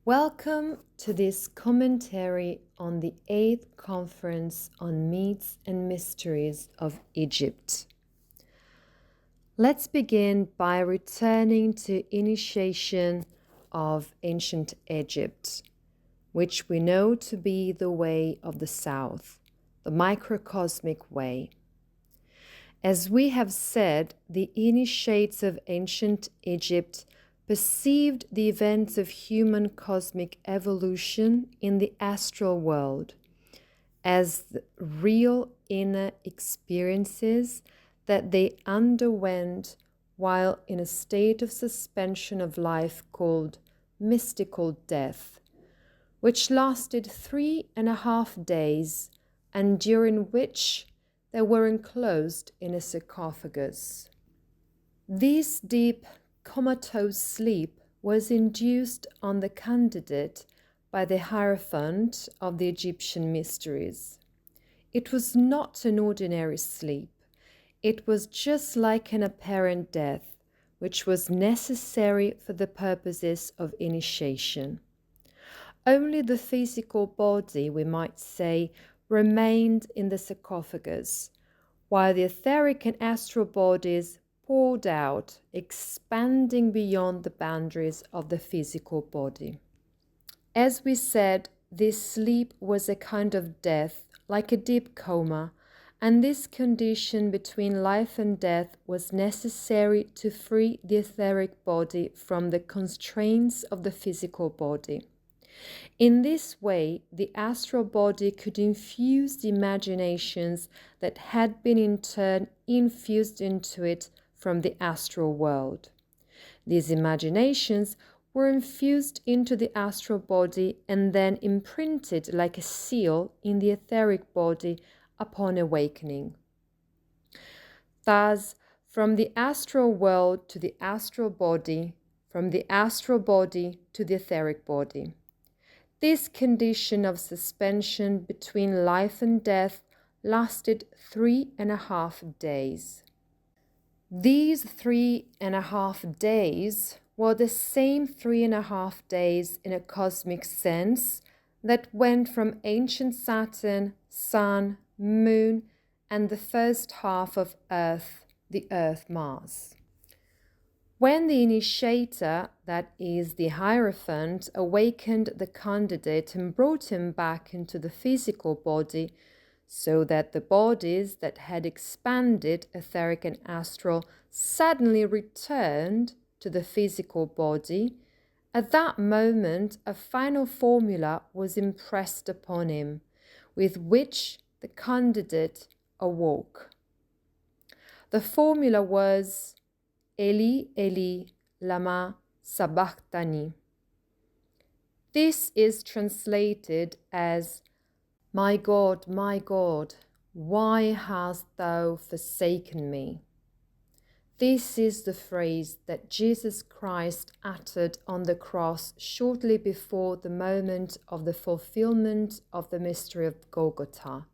Welcome to this commentary on the 8th Conference on Myths and Mysteries of Egypt. Let's begin by returning to initiation of ancient Egypt, which we know to be the way of the South, the microcosmic way. As we have said, the initiates of ancient Egypt perceived the events of human cosmic evolution in the astral world as the real inner experiences that they underwent while in a state of suspension of life called mystical death, which lasted 3.5 days and during which they were enclosed in a sarcophagus. This deep comatose sleep was induced on the candidate by the Hierophant of the Egyptian mysteries. It was not an ordinary sleep. It was just like an apparent death, which was necessary for the purposes of initiation. Only the physical body, we might say, remained in the sarcophagus, while the etheric and astral bodies poured out, expanding beyond the boundaries of the physical body. As we said, this sleep was a kind of death, like a deep coma, and this condition between life and death was necessary to free the etheric body from the constraints of the physical body. In this way, the astral body could infuse the imaginations that had been in turn infused into it from the astral world. These imaginations were infused into the astral body and then imprinted like a seal in the etheric body upon awakening. Thus, from the astral world to the astral body, from the astral body to the etheric body. This condition of suspension between life and death lasted 3.5 days. These 3.5 days were the same 3.5 days in a cosmic sense that went from ancient Saturn, Sun, Moon, and the first half of Earth, the Earth Mars. When the initiator, that is the Hierophant, awakened the candidate and brought him back into the physical body, so that the bodies that had expanded, etheric and astral, suddenly returned to the physical body, at that moment a final formula was impressed upon him, with which the candidate awoke. The formula was Eli, Eli, lama sabachthani. This is translated as, my God, why hast thou forsaken me? This is the phrase that Jesus Christ uttered on the cross shortly before the moment of the fulfillment of the mystery of Golgotha,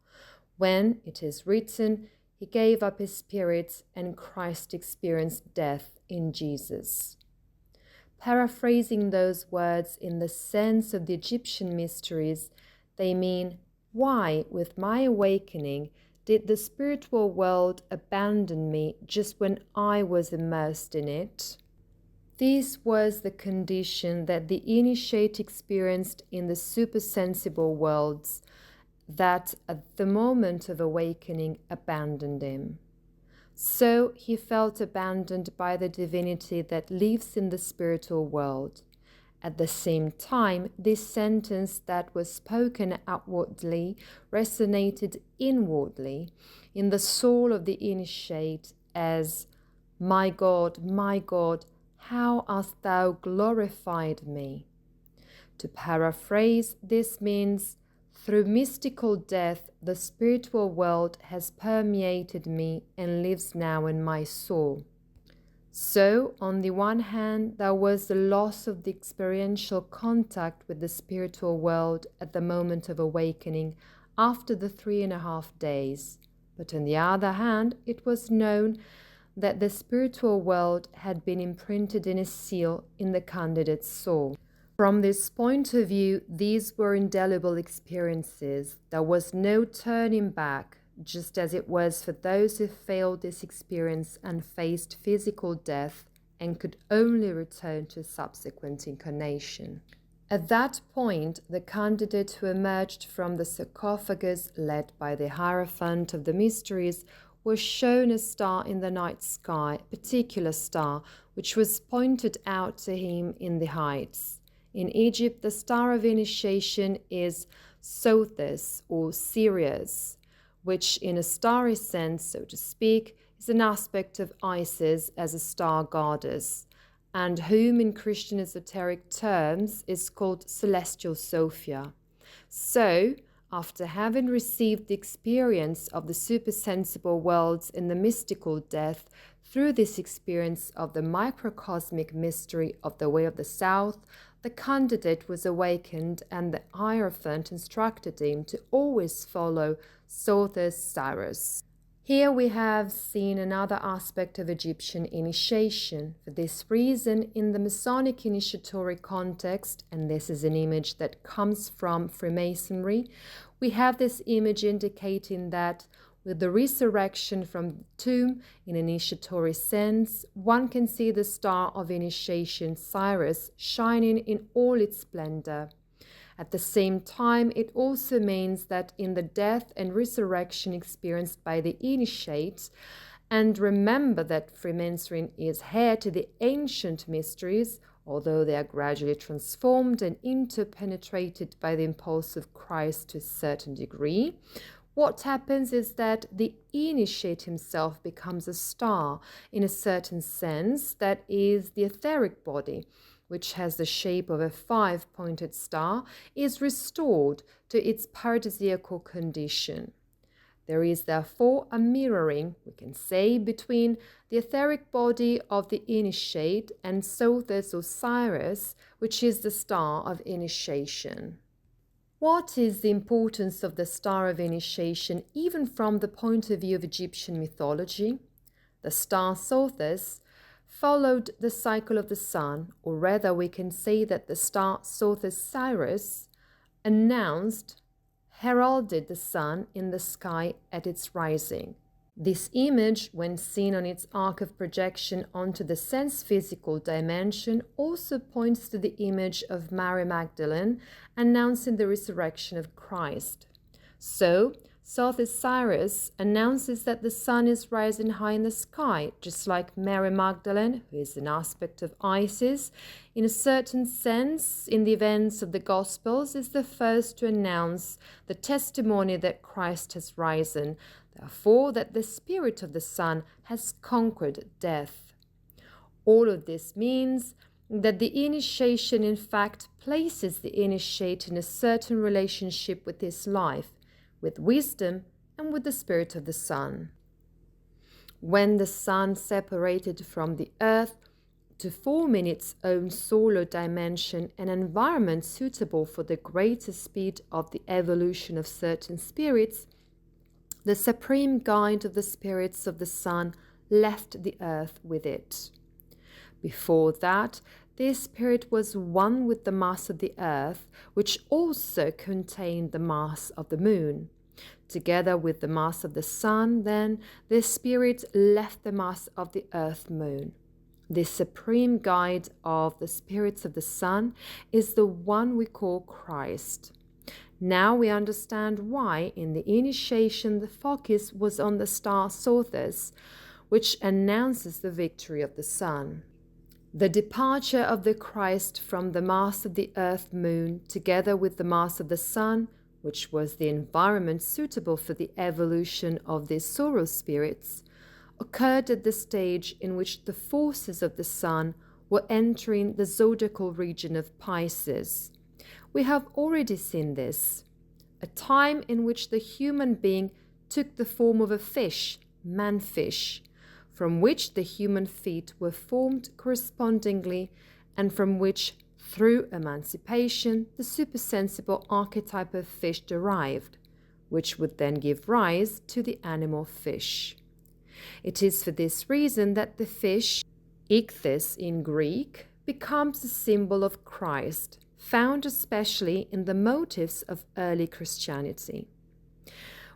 when, it is written, he gave up his spirit and Christ experienced death in Jesus. Paraphrasing those words in the sense of the Egyptian mysteries, they mean, why, with my awakening, did the spiritual world abandon me just when I was immersed in it? This was the condition that the initiate experienced in the supersensible worlds, that at the moment of awakening abandoned him. So he felt abandoned by the divinity that lives in the spiritual world. At the same time, this sentence that was spoken outwardly resonated inwardly in the soul of the initiate as, my God, how hast thou glorified me? To paraphrase, this means, through mystical death, the spiritual world has permeated me and lives now in my soul. So, on the one hand, there was the loss of the experiential contact with the spiritual world at the moment of awakening after the 3.5 days. But on the other hand, it was known that the spiritual world had been imprinted in a seal in the candidate's soul. From this point of view, these were indelible experiences. There was no turning back, just as it was for those who failed this experience and faced physical death and could only return to a subsequent incarnation. At that point, the candidate who emerged from the sarcophagus, led by the Hierophant of the Mysteries, was shown a star in the night sky, a particular star, which was pointed out to him in the heights. In Egypt, the star of initiation is Sothis or Sirius, which in a starry sense, so to speak, is an aspect of Isis as a star goddess, and whom in Christian esoteric terms is called Celestial Sophia. So, after having received the experience of the supersensible worlds in the mystical death, through this experience of the microcosmic mystery of the Way of the South, the candidate was awakened, and the Hierophant instructed him to always follow Sothis Sirius. Here we have seen another aspect of Egyptian initiation. For this reason, in the Masonic initiatory context, and this is an image that comes from Freemasonry, we have this image indicating that with the resurrection from the tomb, in an initiatory sense, one can see the star of initiation, Sirius, shining in all its splendor. At the same time, it also means that in the death and resurrection experienced by the initiates, and remember that Freemasonry is heir to the ancient mysteries, although they are gradually transformed and interpenetrated by the impulse of Christ to a certain degree, what happens is that the initiate himself becomes a star in a certain sense, that is the etheric body, which has the shape of a five-pointed star, is restored to its paradisiacal condition. There is therefore a mirroring, we can say, between the etheric body of the initiate and Sothis or Sirius, which is the star of initiation. What is the importance of the star of initiation even from the point of view of Egyptian mythology? The star Sothis followed the cycle of the sun, or rather we can say that the star Sothis Sirius announced, heralded the sun in the sky at its rising. This image, when seen on its arc of projection onto the sense-physical dimension, also points to the image of Mary Magdalene announcing the resurrection of Christ. So, Sothis Sirius announces that the sun is rising high in the sky, just like Mary Magdalene, who is an aspect of Isis, in a certain sense, in the events of the Gospels, is the first to announce the testimony that Christ has risen, therefore that the spirit of the sun has conquered death. All of this means that the initiation in fact places the initiate in a certain relationship with his life, with wisdom and with the spirit of the sun. When the sun separated from the earth to form in its own solar dimension an environment suitable for the greater speed of the evolution of certain spirits, the supreme guide of the spirits of the sun left the earth with it. Before that, this spirit was one with the mass of the earth, which also contained the mass of the moon. Together with the mass of the sun, then, this spirit left the mass of the earth-moon. This supreme guide of the spirits of the sun is the one we call Christ. Now we understand why in the initiation the focus was on the star Sothis, which announces the victory of the sun. The departure of the Christ from the mass of the earth-moon, together with the mass of the sun, which was the environment suitable for the evolution of these solar spirits, occurred at the stage in which the forces of the sun were entering the zodiacal region of Pisces. We have already seen this, a time in which the human being took the form of a fish, man-fish, from which the human feet were formed correspondingly, and from which, through emancipation, the supersensible archetype of fish derived, which would then give rise to the animal fish. It is for this reason that the fish, ichthys in Greek, becomes a symbol of Christ, found especially in the motifs of early Christianity.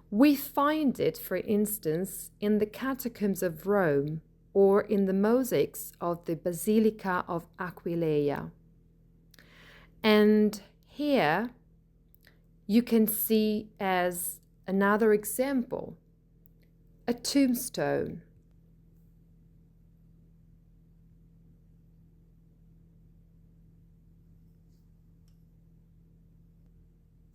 We find it, for instance, in the catacombs of Rome or in the mosaics of the Basilica of Aquileia. And here you can see as another example a tombstone.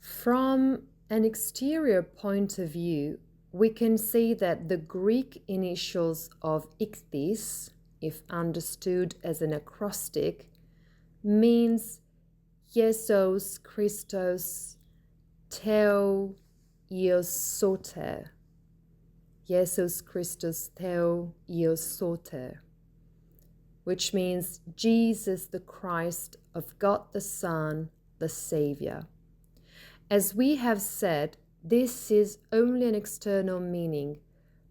From an exterior point of view, we can see that the Greek initials of ichthys, if understood as an acrostic, means Jesus Christos Theo Ios Soter. Jesus Christus Theo Ios Soter, which means Jesus the Christ of God the Son, the Savior. As we have said, this is only an external meaning,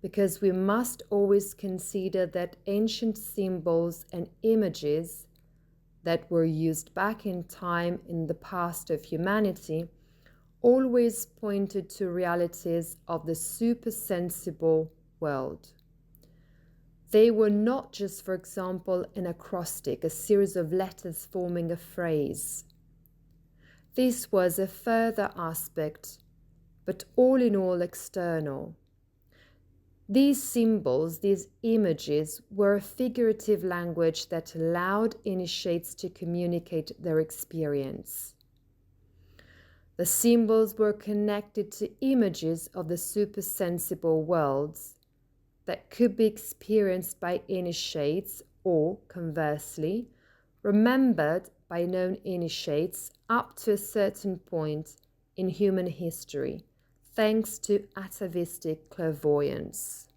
because we must always consider that ancient symbols and images that were used back in time in the past of humanity always pointed to realities of the supersensible world. They were not just, for example, an acrostic, a series of letters forming a phrase. This was a further aspect, but all in all external. These symbols, these images, were a figurative language that allowed initiates to communicate their experience. The symbols were connected to images of the supersensible worlds that could be experienced by initiates or, conversely, remembered by known initiates up to a certain point in human history, thanks to atavistic clairvoyance.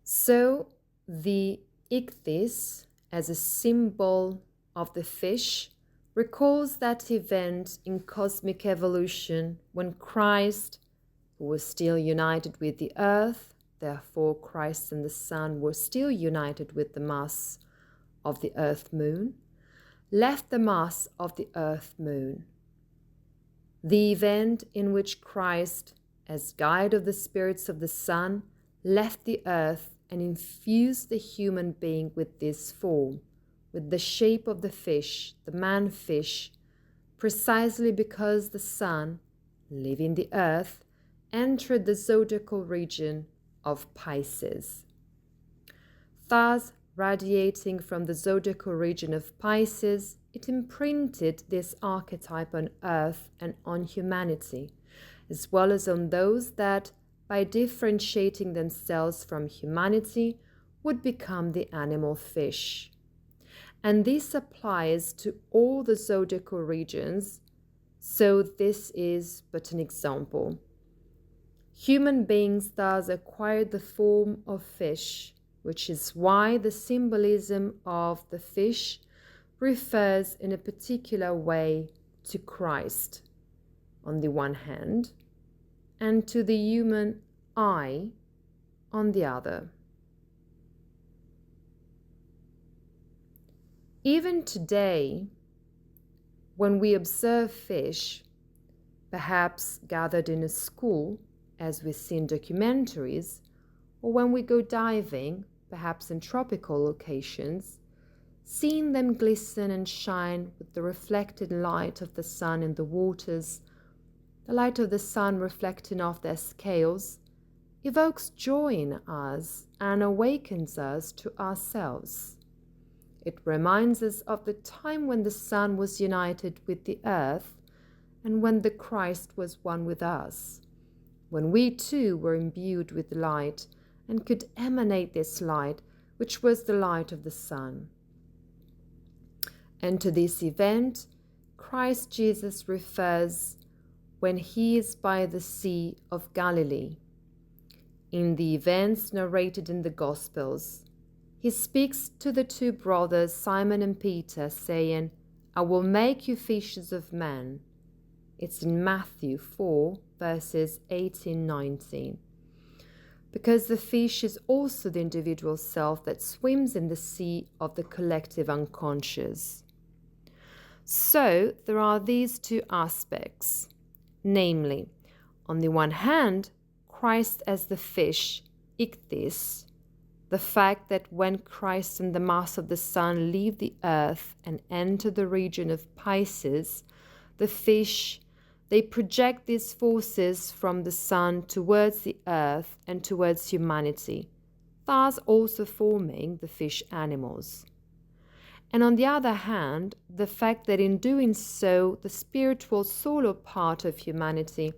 So, the ichthys, as a symbol of the fish, recalls that event in cosmic evolution when Christ, who was still united with the earth, therefore Christ and the Son were still united with the mass of the earth-moon, left the mass of the earth-moon. The event in which Christ, as guide of the spirits of the Sun, left the earth and infused the human being with this form, with the shape of the fish, the man-fish, precisely because the Sun, leaving the earth, entered the zodiacal region of Pisces. Thus, radiating from the zodiacal region of Pisces, it imprinted this archetype on Earth and on humanity, as well as on those that, by differentiating themselves from humanity, would become the animal fish. And this applies to all the zodiacal regions, so this is but an example. Human beings thus acquired the form of fish, which is why the symbolism of the fish refers in a particular way to Christ, on the one hand, and to the human I, on the other. Even today, when we observe fish, perhaps gathered in a school, as we see in documentaries, or when we go diving, perhaps in tropical locations, seeing them glisten and shine with the reflected light of the sun in the waters, the light of the sun reflecting off their scales, evokes joy in us and awakens us to ourselves. It reminds us of the time when the sun was united with the earth and when the Christ was one with us, when we too were imbued with light and could emanate this light, which was the light of the sun. And to this event, Christ Jesus refers when he is by the Sea of Galilee. In the events narrated in the Gospels, he speaks to the two brothers, Simon and Peter, saying, "I will make you fishers of men." It's in Matthew 4, verses 18-19. Because the fish is also the individual self that swims in the sea of the collective unconscious. So there are these two aspects, namely, on the one hand, Christ as the fish, ichthys, the fact that when Christ and the mass of the sun leave the earth and enter the region of Pisces, the fish, they project these forces from the sun towards the earth and towards humanity, thus also forming the fish animals. And on the other hand, the fact that in doing so, the spiritual solar part of humanity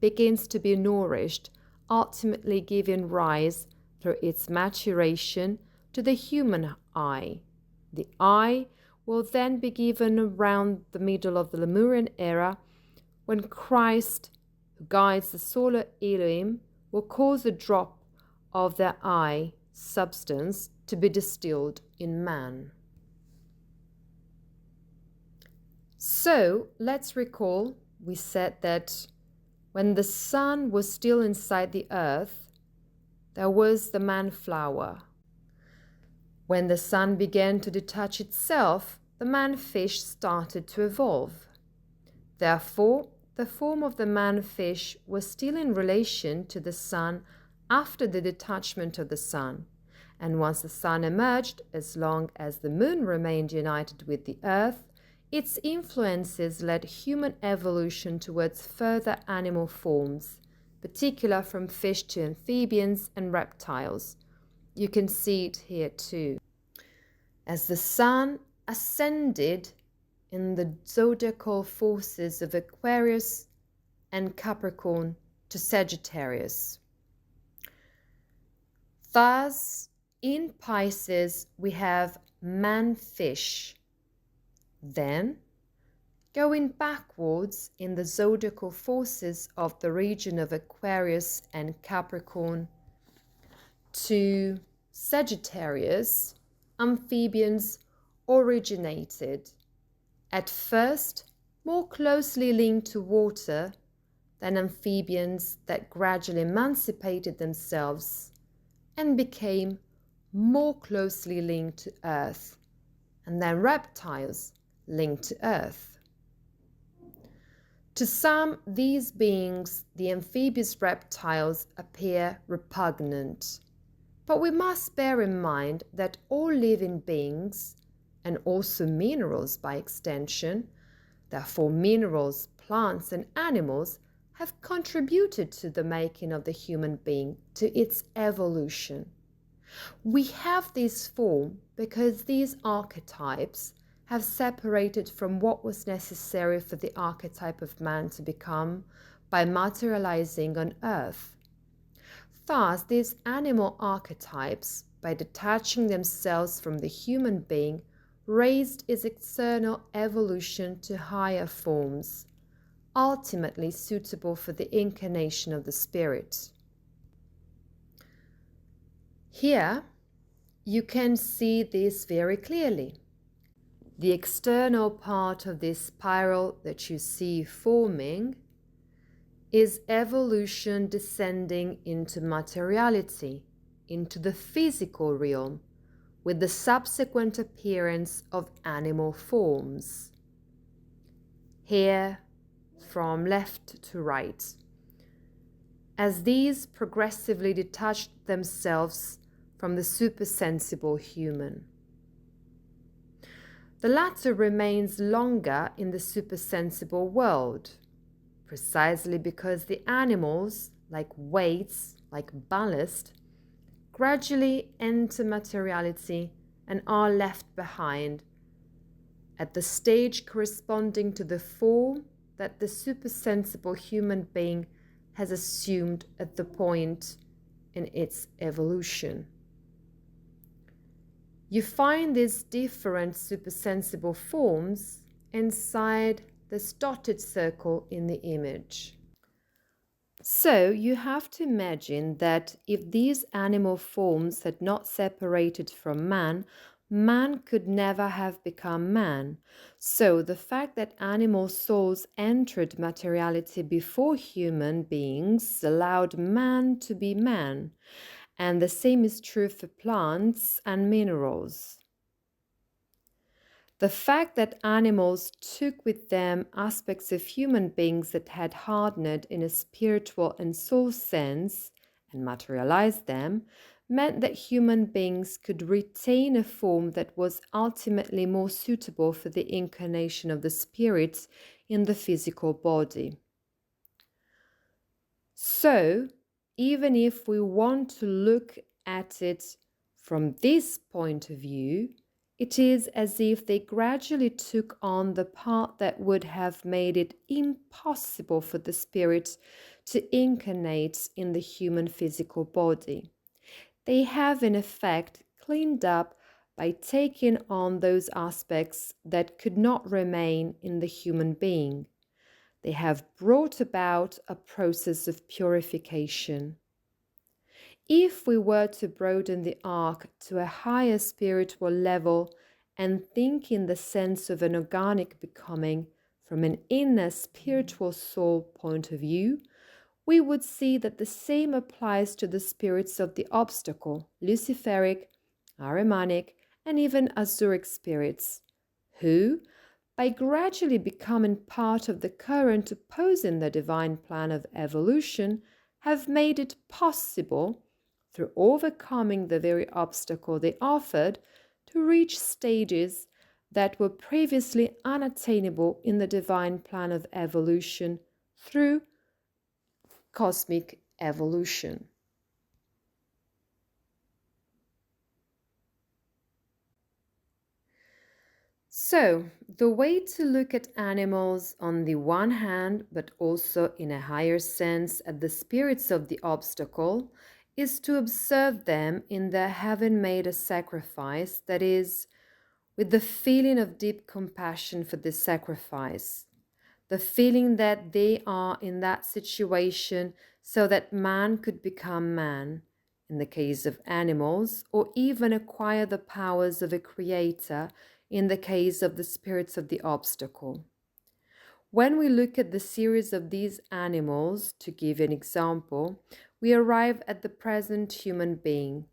begins to be nourished, ultimately giving rise, through its maturation, to the human eye. The eye will then be given around the middle of the Lemurian era, when Christ, who guides the solar Elohim, will cause a drop of their eye substance to be distilled in man. So let's recall, we said that when the sun was still inside the earth, there was the man flower. When the sun began to detach itself, the man fish started to evolve. Therefore, the form of the man fish was still in relation to the sun after the detachment of the sun, and once the sun emerged, as long as the moon remained united with the earth, its influences led human evolution towards further animal forms, particularly from fish to amphibians and reptiles. You can see it here too. As the sun ascended in the zodiacal forces of Aquarius and Capricorn to Sagittarius. Thus, in Pisces, we have man-fish. Then, going backwards in the zodiacal forces of the region of Aquarius and Capricorn to Sagittarius, amphibians originated, at first more closely linked to water than amphibians that gradually emancipated themselves and became more closely linked to earth, and then reptiles linked to earth. To some, these beings, the amphibious reptiles, appear repugnant. But we must bear in mind that all living beings, and also minerals by extension, therefore minerals, plants and animals, have contributed to the making of the human being, to its evolution. We have this form because these archetypes have separated from what was necessary for the archetype of man to become by materializing on earth. Thus, these animal archetypes, by detaching themselves from the human being, raised its external evolution to higher forms, ultimately suitable for the incarnation of the spirit. Here, you can see this very clearly. The external part of this spiral that you see forming is evolution descending into materiality, into the physical realm, with the subsequent appearance of animal forms. Here, from left to right, as these progressively detached themselves from the supersensible human. The latter remains longer in the supersensible world, precisely because the animals, like weights, like ballast, gradually enter materiality and are left behind at the stage corresponding to the form that the supersensible human being has assumed at the point in its evolution. You find these different supersensible forms inside this dotted circle in the image. So you have to imagine that if these animal forms had not separated from man, man could never have become man. So the fact that animal souls entered materiality before human beings allowed man to be man. And the same is true for plants and minerals. The fact that animals took with them aspects of human beings that had hardened in a spiritual and soul sense and materialized them meant that human beings could retain a form that was ultimately more suitable for the incarnation of the spirits in the physical body. So, even if we want to look at it from this point of view, it is as if they gradually took on the part that would have made it impossible for the spirit to incarnate in the human physical body. They have, in effect, cleaned up by taking on those aspects that could not remain in the human being. They have brought about a process of purification. If we were to broaden the arc to a higher spiritual level and think in the sense of an organic becoming from an inner spiritual soul point of view, we would see that the same applies to the spirits of the obstacle, Luciferic, Ahrimanic, and even Azuric spirits, who, by gradually becoming part of the current opposing the divine plan of evolution, have made it possible, through overcoming the very obstacle they offered, to reach stages that were previously unattainable in the divine plan of evolution through cosmic evolution. So, the way to look at animals on the one hand, but also in a higher sense at the spirits of the obstacle, is to observe them in their having made a sacrifice, that is, with the feeling of deep compassion for this sacrifice, the feeling that they are in that situation so that man could become man, in the case of animals, or even acquire the powers of a creator, in the case of the spirits of the obstacle. When we look at the series of these animals, to give an example, we arrive at the present human being.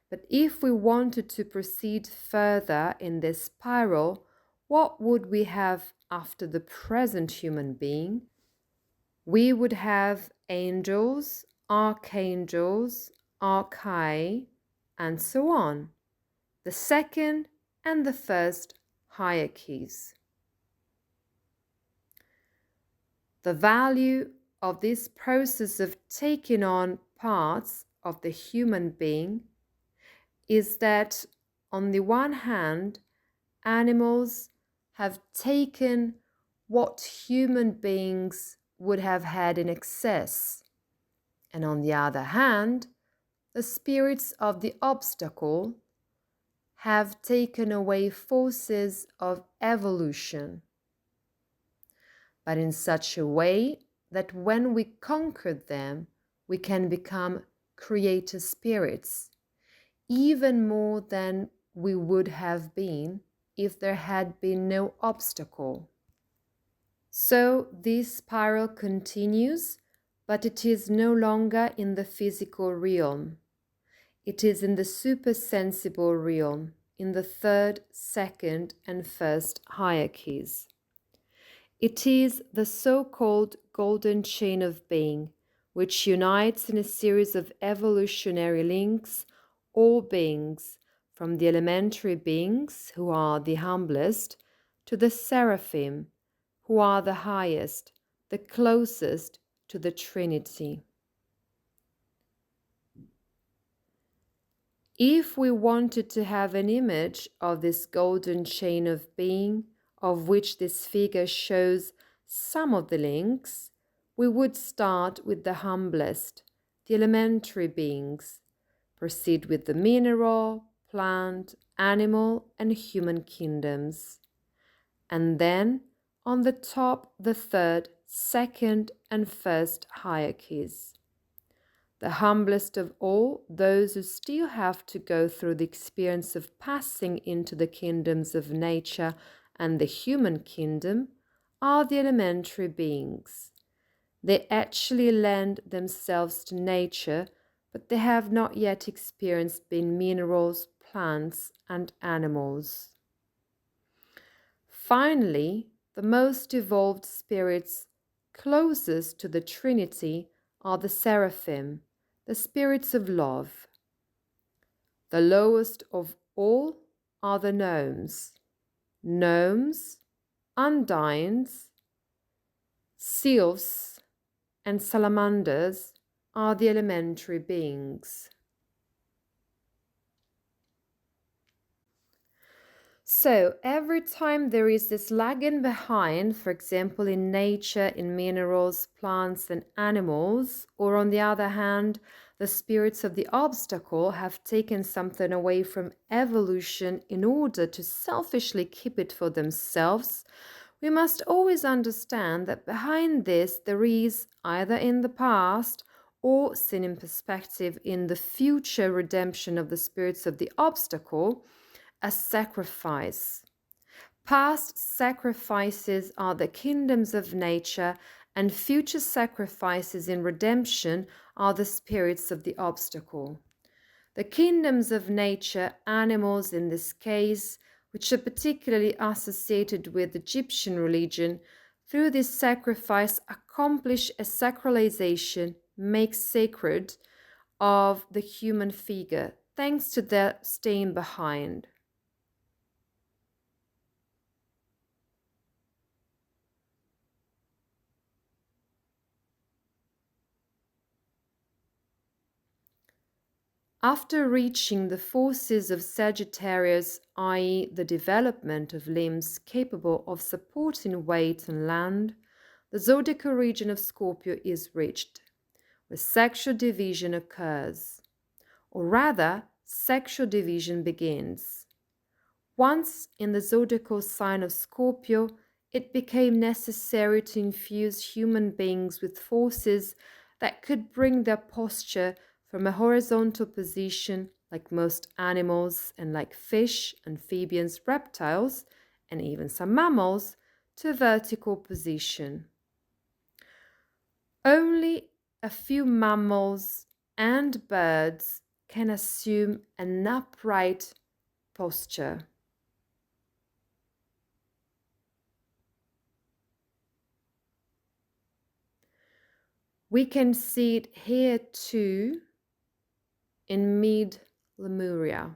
But if we wanted to proceed further in this spiral, what would we have after the present human being? We would have angels, archangels, archai, and so on, the second and the first hierarchies. The value of this process of taking on parts of the human being is that, on the one hand, animals have taken what human beings would have had in excess, and on the other hand, the spirits of the obstacle have taken away forces of evolution, but in such a way that when we conquer them, we can become creator spirits, even more than we would have been if there had been no obstacle. So this spiral continues, but it is no longer in the physical realm. It is in the supersensible realm, in the third, second, and first hierarchies. It is the so-called golden chain of being, which unites in a series of evolutionary links all beings, from the elementary beings, who are the humblest, to the seraphim, who are the highest, the closest to the Trinity. If we wanted to have an image of this golden chain of being, of which this figure shows some of the links, we would start with the humblest, the elementary beings, proceed with the mineral, plant, animal, and human kingdoms, and then on the top the third, second, and first hierarchies. The humblest of all, those who still have to go through the experience of passing into the kingdoms of nature and the human kingdom, are the elementary beings. They actually lend themselves to nature, but they have not yet experienced being minerals, plants, and animals. Finally, the most evolved spirits closest to the Trinity are the seraphim, the spirits of love. The lowest of all are the gnomes. Gnomes, undines, sylphs, and salamanders are the elementary beings. So every time there is this lagging behind, for example, in nature, in minerals, plants, and animals, or on the other hand, the spirits of the obstacle have taken something away from evolution in order to selfishly keep it for themselves, we must always understand that behind this there is, either in the past or seen in perspective in the future redemption of the spirits of the obstacle, a sacrifice. Past sacrifices are the kingdoms of nature, and future sacrifices in redemption are the spirits of the obstacle. The kingdoms of nature, animals in this case, which are particularly associated with Egyptian religion, through this sacrifice accomplish a sacralization, make sacred, of the human figure, thanks to their staying behind. After reaching the forces of Sagittarius, i.e. the development of limbs capable of supporting weight and land, the zodiacal region of Scorpio is reached, where sexual division occurs, or rather, sexual division begins. Once in the zodiacal sign of Scorpio, it became necessary to infuse human beings with forces that could bring their posture from a horizontal position, like most animals and like fish, amphibians, reptiles, and even some mammals, to a vertical position. Only a few mammals and birds can assume an upright posture. We can see it here too in mid-Lemuria.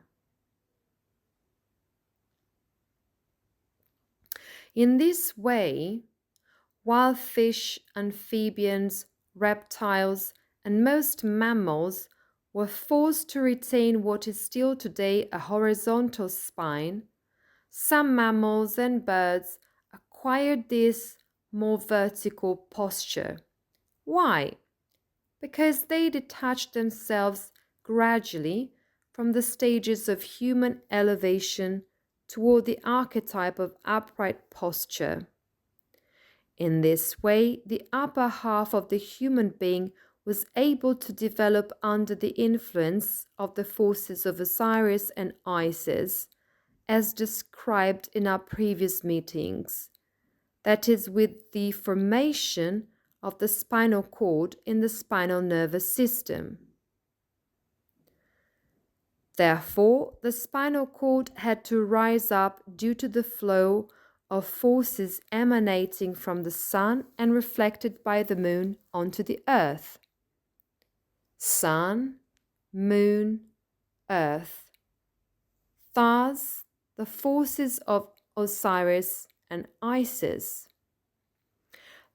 In this way, while fish, amphibians, reptiles, and most mammals were forced to retain what is still today a horizontal spine, some mammals and birds acquired this more vertical posture. Why? Because they detached themselves gradually from the stages of human elevation toward the archetype of upright posture. In this way, the upper half of the human being was able to develop under the influence of the forces of Osiris and Isis, as described in our previous meetings, that is, with the formation of the spinal cord in the spinal nervous system. Therefore, the spinal cord had to rise up due to the flow of forces emanating from the sun and reflected by the moon onto the earth. Sun, moon, earth. Thus, the forces of Osiris and Isis.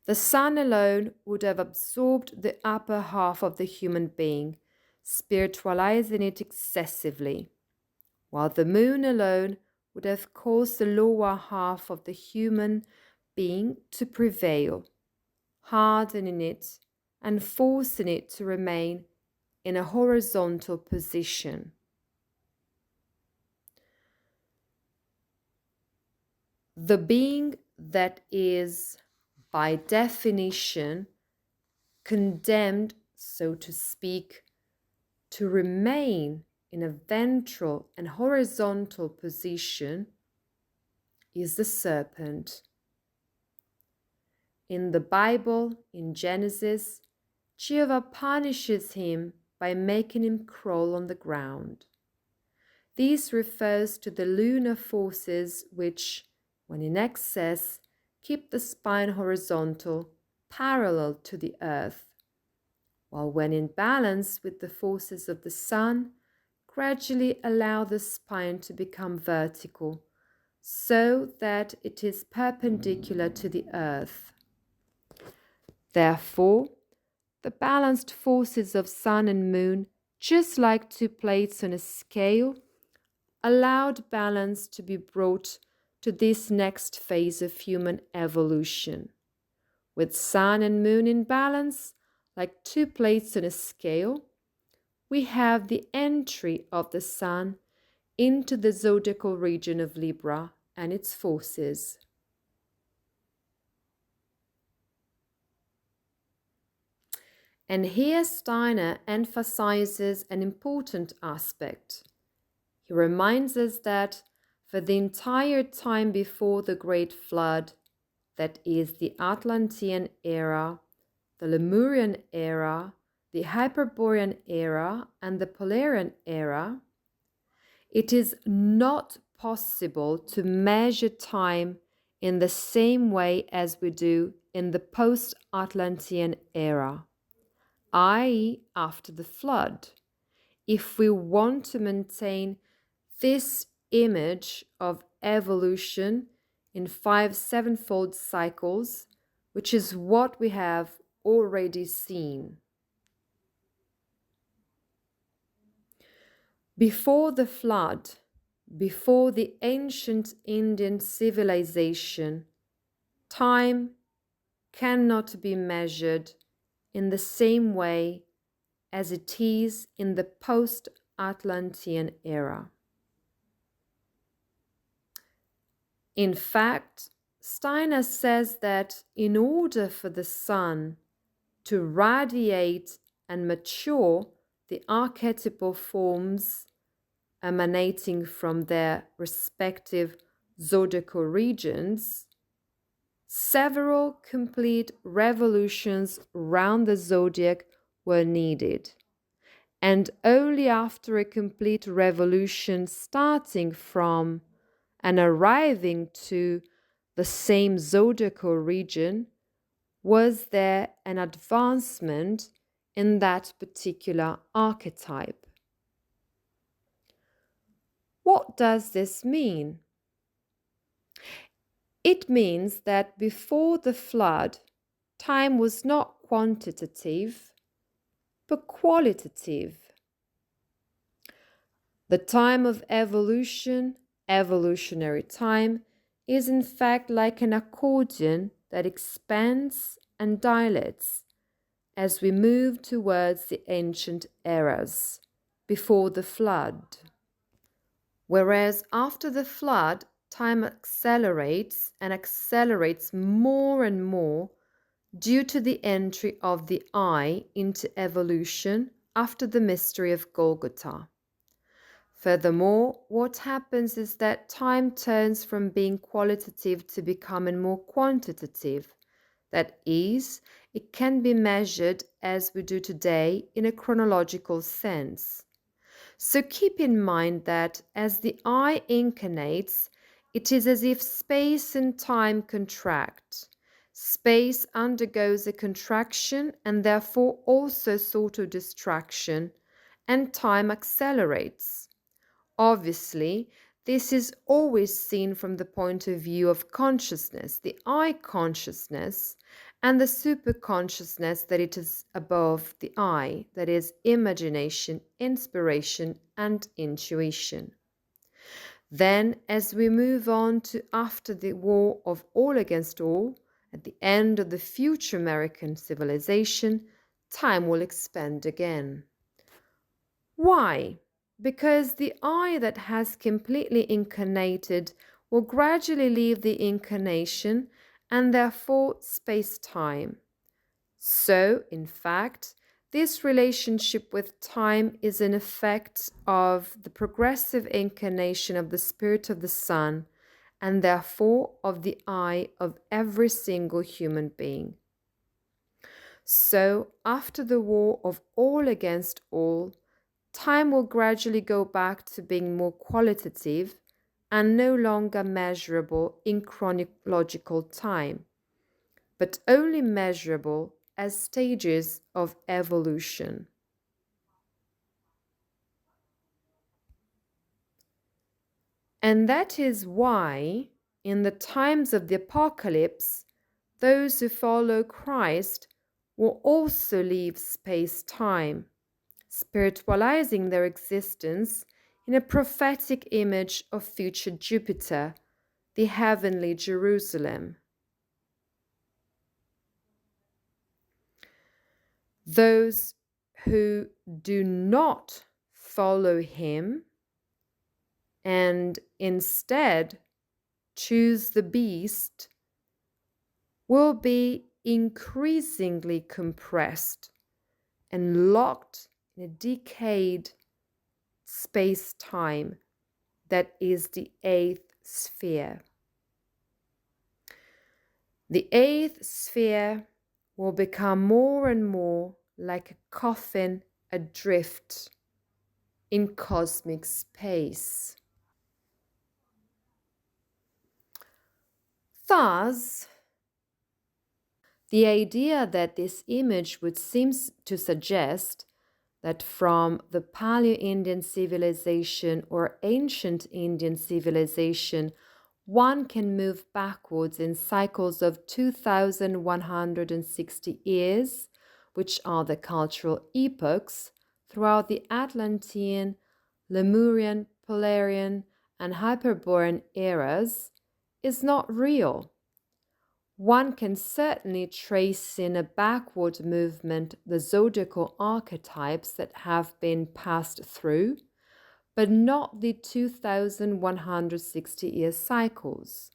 The sun alone would have absorbed the upper half of the human being, spiritualizing it excessively, while the moon alone would have caused the lower half of the human being to prevail, hardening it and forcing it to remain in a horizontal position. The being that is, by definition, condemned, so to speak, to remain in a ventral and horizontal position is the serpent. In the Bible, in Genesis, Jehovah punishes him by making him crawl on the ground. This refers to the lunar forces which, When in excess, keep the spine horizontal, parallel to the earth, while when in balance with the forces of the sun, gradually allow the spine to become vertical, so that it is perpendicular to the earth. Therefore, the balanced forces of sun and moon, just like two plates on a scale, allowed balance to be brought to this next phase of human evolution. With sun and moon in balance, like two plates on a scale, we have the entry of the sun into the zodiacal region of Libra and its forces. And here Steiner emphasizes an important aspect. He reminds us that for the entire time before the Great Flood, that is the Atlantean era, the Lemurian era, the Hyperborean era, and the Polarian era, it is not possible to measure time in the same way as we do in the post-Atlantean era, i.e., after the flood, if we want to maintain this image of evolution in 5 sevenfold cycles, which is what we have already seen. Before the flood, before the ancient Indian civilization, time cannot be measured in the same way as it is in the post-Atlantean era. In fact, Steiner says that in order for the sun to radiate and mature the archetypal forms emanating from their respective zodiacal regions, several complete revolutions round the zodiac were needed. And only after a complete revolution starting from and arriving to the same zodiacal region was there an advancement in that particular archetype. What does this mean? It means that before the flood, time was not quantitative, but qualitative. The time of evolution, evolutionary time, is in fact like an accordion that expands and dilates as we move towards the ancient eras before the flood. Whereas after the flood, time accelerates and accelerates more and more due to the entry of the I into evolution after the mystery of Golgotha. Furthermore, what happens is that time turns from being qualitative to becoming more quantitative. That is, it can be measured as we do today in a chronological sense. So keep in mind that as the I incarnates, it is as if space and time contract. Space undergoes a contraction and therefore also a sort of distraction, and time accelerates. Obviously, this is always seen from the point of view of consciousness, the I consciousness, and the superconsciousness that it is above the I, that is imagination, inspiration, and intuition. Then, as we move on to after the war of all against all, at the end of the future American civilization, time will expand again. Why? Because the I that has completely incarnated will gradually leave the incarnation and therefore space-time. So, in fact, this relationship with time is an effect of the progressive incarnation of the Spirit of the Sun and therefore of the I of every single human being. So, after the war of all against all, time will gradually go back to being more qualitative and no longer measurable in chronological time, but only measurable as stages of evolution. And that is why, in the times of the apocalypse, those who follow Christ will also leave space-time, spiritualizing their existence in a prophetic image of future Jupiter, the heavenly Jerusalem. Those who do not follow him and instead choose the beast will be increasingly compressed and locked in a decayed space-time that is the eighth sphere. The eighth sphere will become more and more like a coffin adrift in cosmic space. Thus, the idea that this image would seem to suggest that from the Paleo-Indian civilization or ancient Indian civilization, one can move backwards in cycles of 2,160 years, which are the cultural epochs, throughout the Atlantean, Lemurian, Polarian, and Hyperborean eras, is not real. One can certainly trace in a backward movement the zodiacal archetypes that have been passed through, but not the 2,160-year cycles.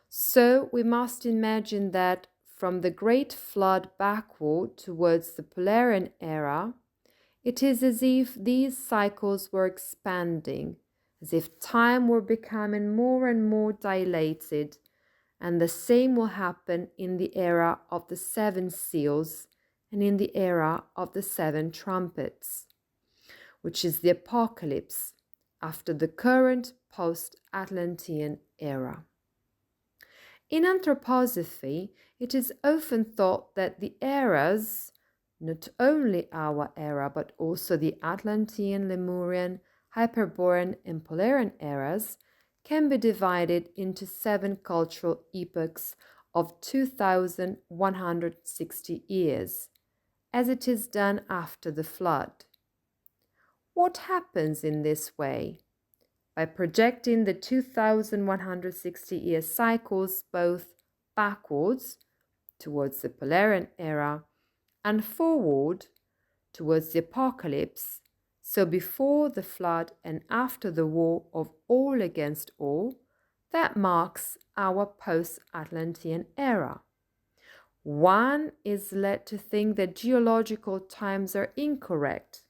So we must imagine that from the Great Flood backward towards the Polarian era, it is as if these cycles were expanding, as if time were becoming more and more dilated, and the same will happen in the era of the seven seals and in the era of the seven trumpets, which is the apocalypse after the current post-Atlantean era. In anthroposophy, it is often thought that the eras, not only our era, but also the Atlantean, Lemurian, Hyperborean, and Polarian eras, can be divided into 7 cultural epochs of 2,160 years, as it is done after the flood. What happens in this way? By projecting the 2,160-year cycles both backwards, towards the Polarian era, and forward, towards the apocalypse, so before the flood and after the war of all against all, that marks our post-Atlantean era. One is led to think that geological times are incorrect,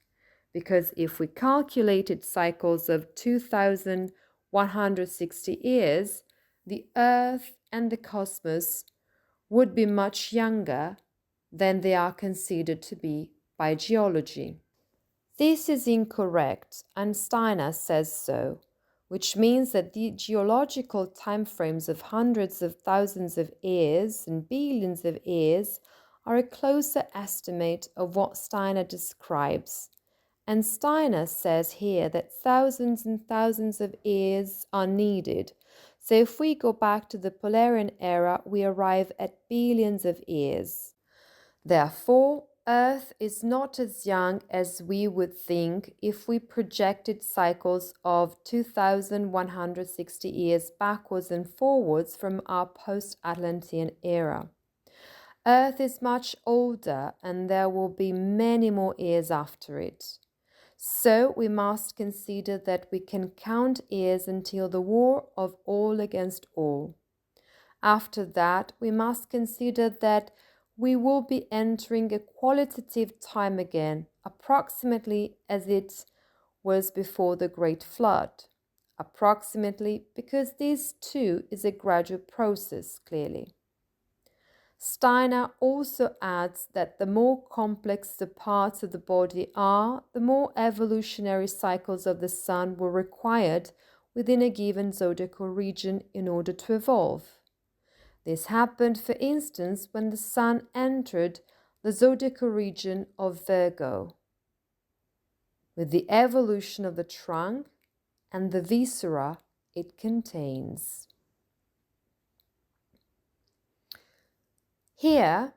because if we calculated cycles of 2,160 years, the Earth and the cosmos would be much younger than they are considered to be by geology. This is incorrect, and Steiner says so, which means that the geological timeframes of hundreds of thousands of years and billions of years are a closer estimate of what Steiner describes. And Steiner says here that thousands and thousands of years are needed. So if we go back to the Polarian era, we arrive at billions of years. Therefore, Earth is not as young as we would think if we projected cycles of 2,160 years backwards and forwards from our post-Atlantean era. Earth is much older, and there will be many more years after it. So we must consider that we can count years until the war of all against all. After that, we must consider that we will be entering a qualitative time again, approximately as it was before the Great Flood. Approximately because this too is a gradual process, clearly. Steiner also adds that the more complex the parts of the body are, the more evolutionary cycles of the sun were required within a given zodiacal region in order to evolve. This happened, for instance, when the Sun entered the zodiacal region of Virgo, with the evolution of the trunk and the viscera it contains. Here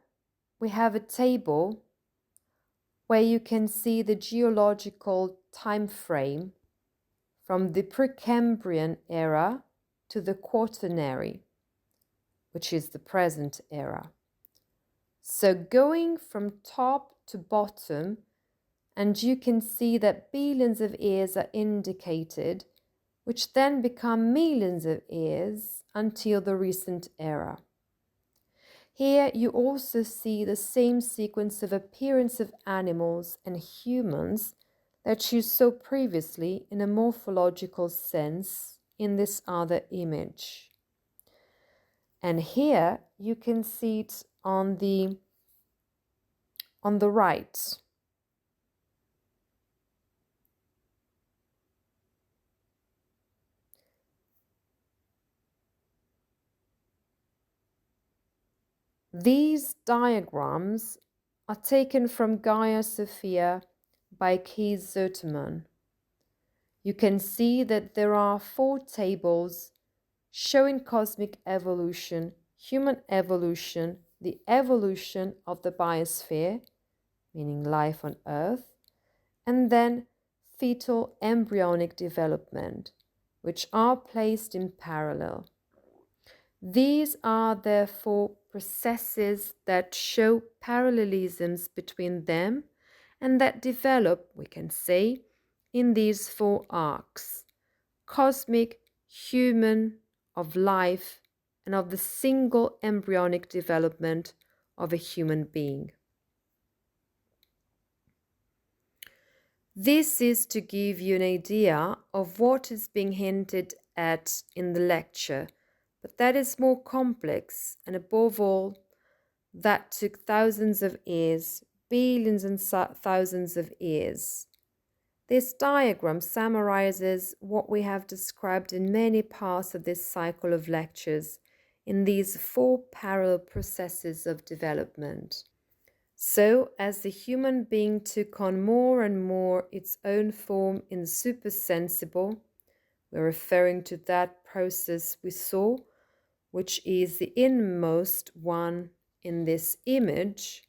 we have a table where you can see the geological time frame from the Precambrian era to the Quaternary, which is the present era. So going from top to bottom, and you can see that billions of years are indicated, which then become millions of years until the recent era. Here you also see the same sequence of appearance of animals and humans that you saw previously in a morphological sense in this other image. And here you can see it on the right. These diagrams are taken from Gaia Sophia by Kees Zoeteman. You can see that there are 4 tables showing cosmic evolution, human evolution, the evolution of the biosphere, meaning life on Earth, and then fetal embryonic development, which are placed in parallel. These are therefore processes that show parallelisms between them and that develop, we can say, in these 4 arcs: cosmic, human, of life, and of the single embryonic development of a human being. This is to give you an idea of what is being hinted at in the lecture, but that is more complex, and above all, that took thousands of years, billions and thousands of years. This diagram summarizes what we have described in many parts of this cycle of lectures in these 4 parallel processes of development. So, as the human being took on more and more its own form in the supersensible, we're referring to that process we saw, which is the inmost one in this image,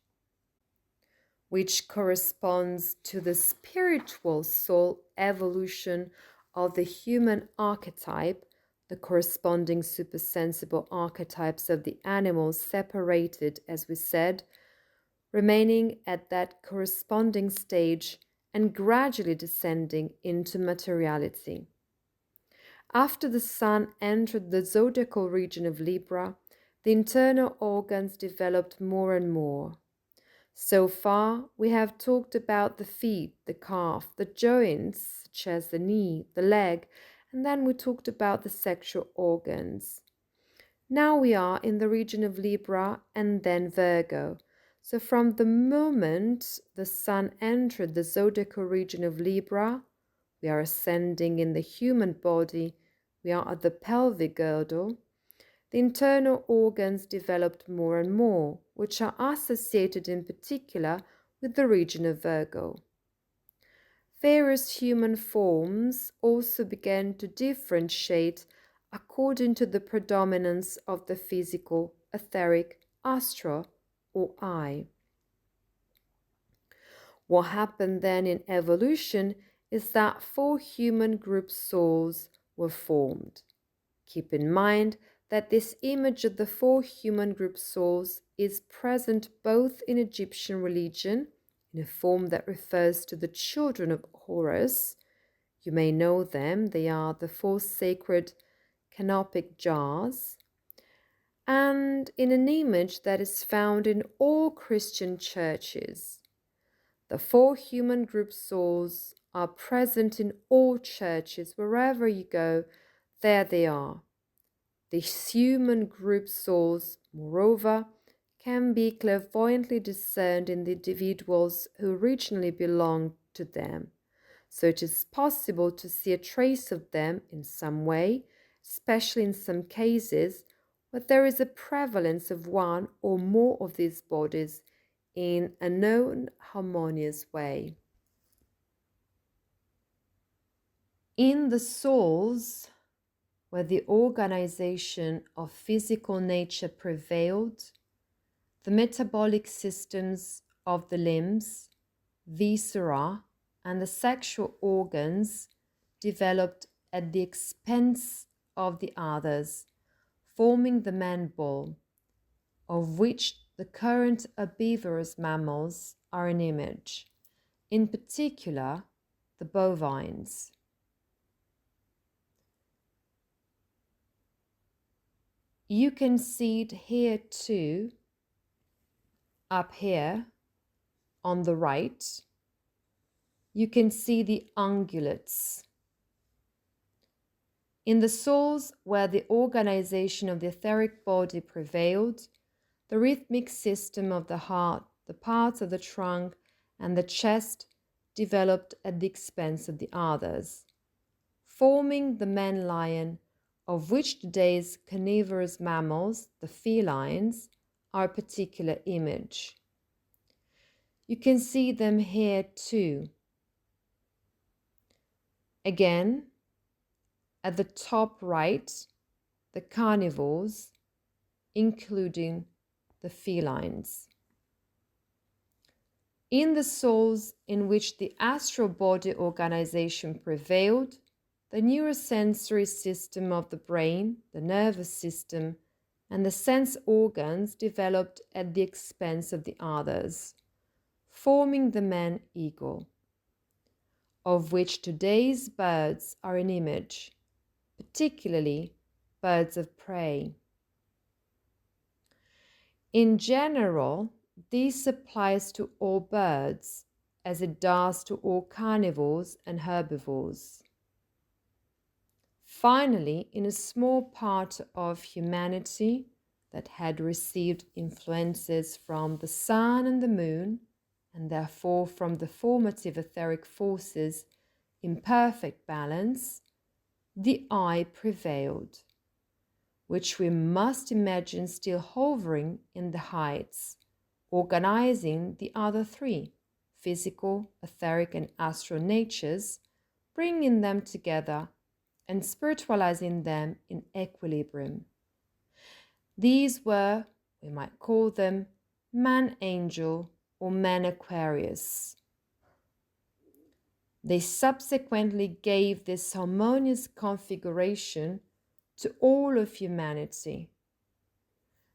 which corresponds to the spiritual soul evolution of the human archetype, the corresponding supersensible archetypes of the animals separated, as we said, remaining at that corresponding stage and gradually descending into materiality. After the Sun entered the zodiacal region of Libra, the internal organs developed more and more. So far, we have talked about the feet, the calf, the joints, such as the knee, the leg, and then we talked about the sexual organs. Now we are in the region of Libra and then Virgo. So from the moment the Sun entered the zodiacal region of Libra, we are ascending in the human body, we are at the pelvic girdle. The internal organs developed more and more, which are associated in particular with the region of Virgo. Various human forms also began to differentiate according to the predominance of the physical, etheric, astral, or I. What happened then in evolution is that 4 human group souls were formed. Keep in mind that this image of the 4 human group souls is present both in Egyptian religion, in a form that refers to the children of Horus. You may know them, they are the 4 sacred canopic jars, and in an image that is found in all Christian churches. The 4 human group souls are present in all churches. Wherever you go, there they are. These human group souls, moreover, can be clairvoyantly discerned in the individuals who originally belonged to them. so it is possible to see a trace of them in some way, especially in some cases where there is a prevalence of one or more of these bodies in a non-harmonious way. In the souls, where the organization of physical nature prevailed, the metabolic systems of the limbs, viscera, and the sexual organs developed at the expense of the others, forming the man-ball, of which the current herbivorous mammals are an image, in particular the bovines. You can see it here too, up here on the right. You can see the ungulates. In the souls where the organization of the etheric body prevailed, the rhythmic system of the heart, the parts of the trunk, and the chest developed at the expense of the others, forming the man-lion, of which today's carnivorous mammals, the felines, are a particular image. You can see them here too. Again, at the top right, the carnivores, including the felines. In the souls in which the astral body organization prevailed, the neurosensory system of the brain, the nervous system, and the sense organs developed at the expense of the others, forming the man-eagle, of which today's birds are an image, particularly birds of prey. In general, this applies to all birds, as it does to all carnivores and herbivores. Finally, in a small part of humanity that had received influences from the sun and the moon, and therefore from the formative etheric forces in perfect balance, the I prevailed, which we must imagine still hovering in the heights, organizing the other three, physical, etheric, and astral natures, bringing them together and spiritualizing them in equilibrium. These were, we might call them, man-angel or man-Aquarius. They subsequently gave this harmonious configuration to all of humanity.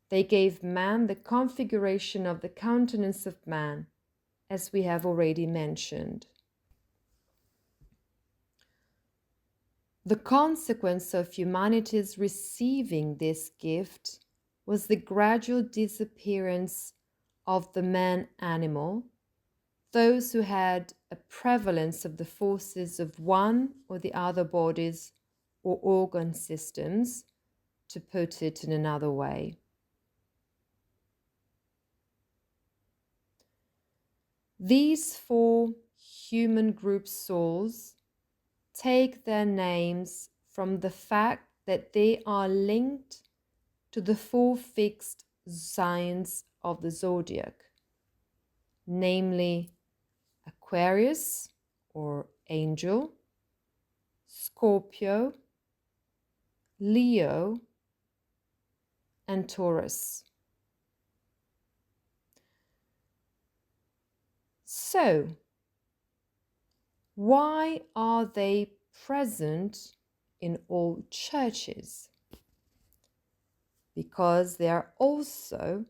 They gave man the configuration of the countenance of man, as we have already mentioned. The consequence of humanity's receiving this gift was the gradual disappearance of the man-animal, those who had a prevalence of the forces of one or the other bodies or organ systems, to put it in another way. These four human group souls take their names from the fact that they are linked to the four fixed signs of the zodiac, namely Aquarius or angel, Scorpio, Leo, and Taurus. So, why are they present in all churches? Because they are also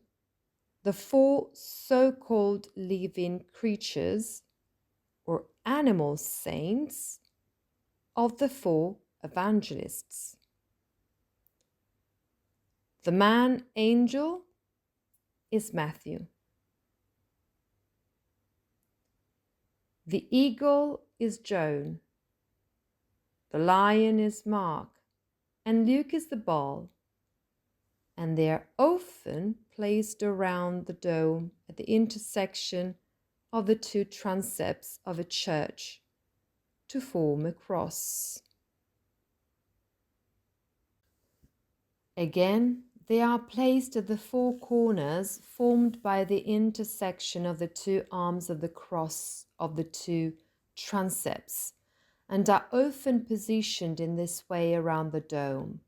the four so-called living creatures or animal saints of the four evangelists. The man angel is Matthew. The eagle is Joan. The lion is Mark. And Luke is the bull. And they are often placed around the dome at the intersection of the two transepts of a church, to form a cross. Again, they are placed at the four corners formed by the intersection of the two arms of the cross of the two transepts, and are often positioned in this way around the dome.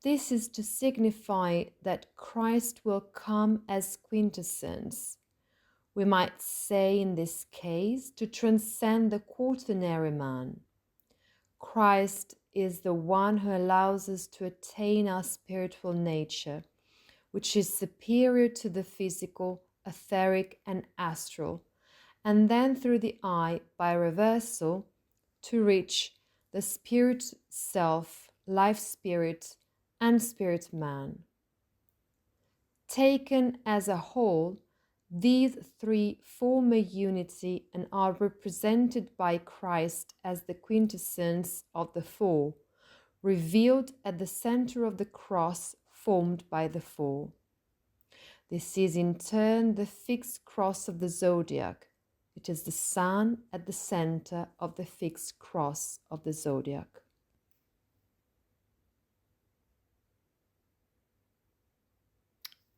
This is to signify that Christ will come as quintessence. We might say in this case to transcend the quaternary man. Christ is the one who allows us to attain our spiritual nature, which is superior to the physical, etheric, and astral, and then through the eye, by reversal, to reach the spirit self, life spirit, and spirit man. Taken as a whole, these three form a unity and are represented by Christ as the quintessence of the four, revealed at the center of the cross formed by the four. This is in turn the fixed cross of the zodiac. It is the sun at the center of the fixed cross of the zodiac.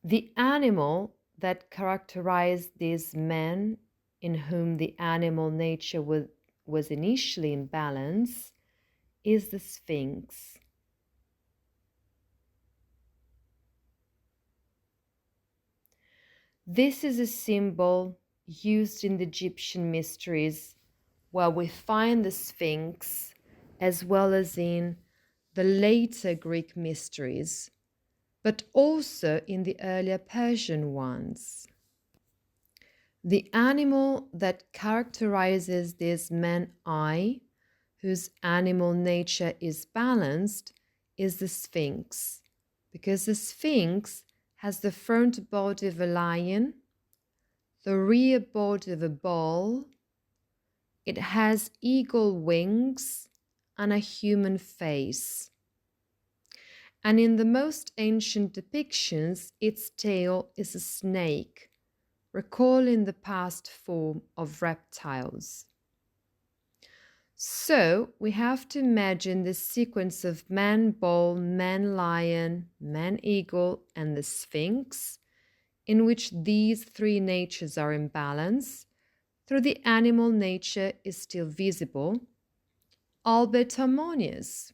The animal that characterized these men, in whom the animal nature was initially in balance, is the Sphinx. This is a symbol used in the Egyptian mysteries, where we find the Sphinx, as well as in the later Greek mysteries, but also in the earlier Persian ones. The animal that characterizes this man-I, whose animal nature is balanced, is the Sphinx, because the Sphinx has the front body of a lion, the rear body of a bull, it has eagle wings, and a human face. And in the most ancient depictions, its tail is a snake, recalling the past form of reptiles. So we have to imagine this sequence of man bull, man lion, man eagle, and the Sphinx, in which these three natures are in balance, though the animal nature is still visible, albeit harmonious.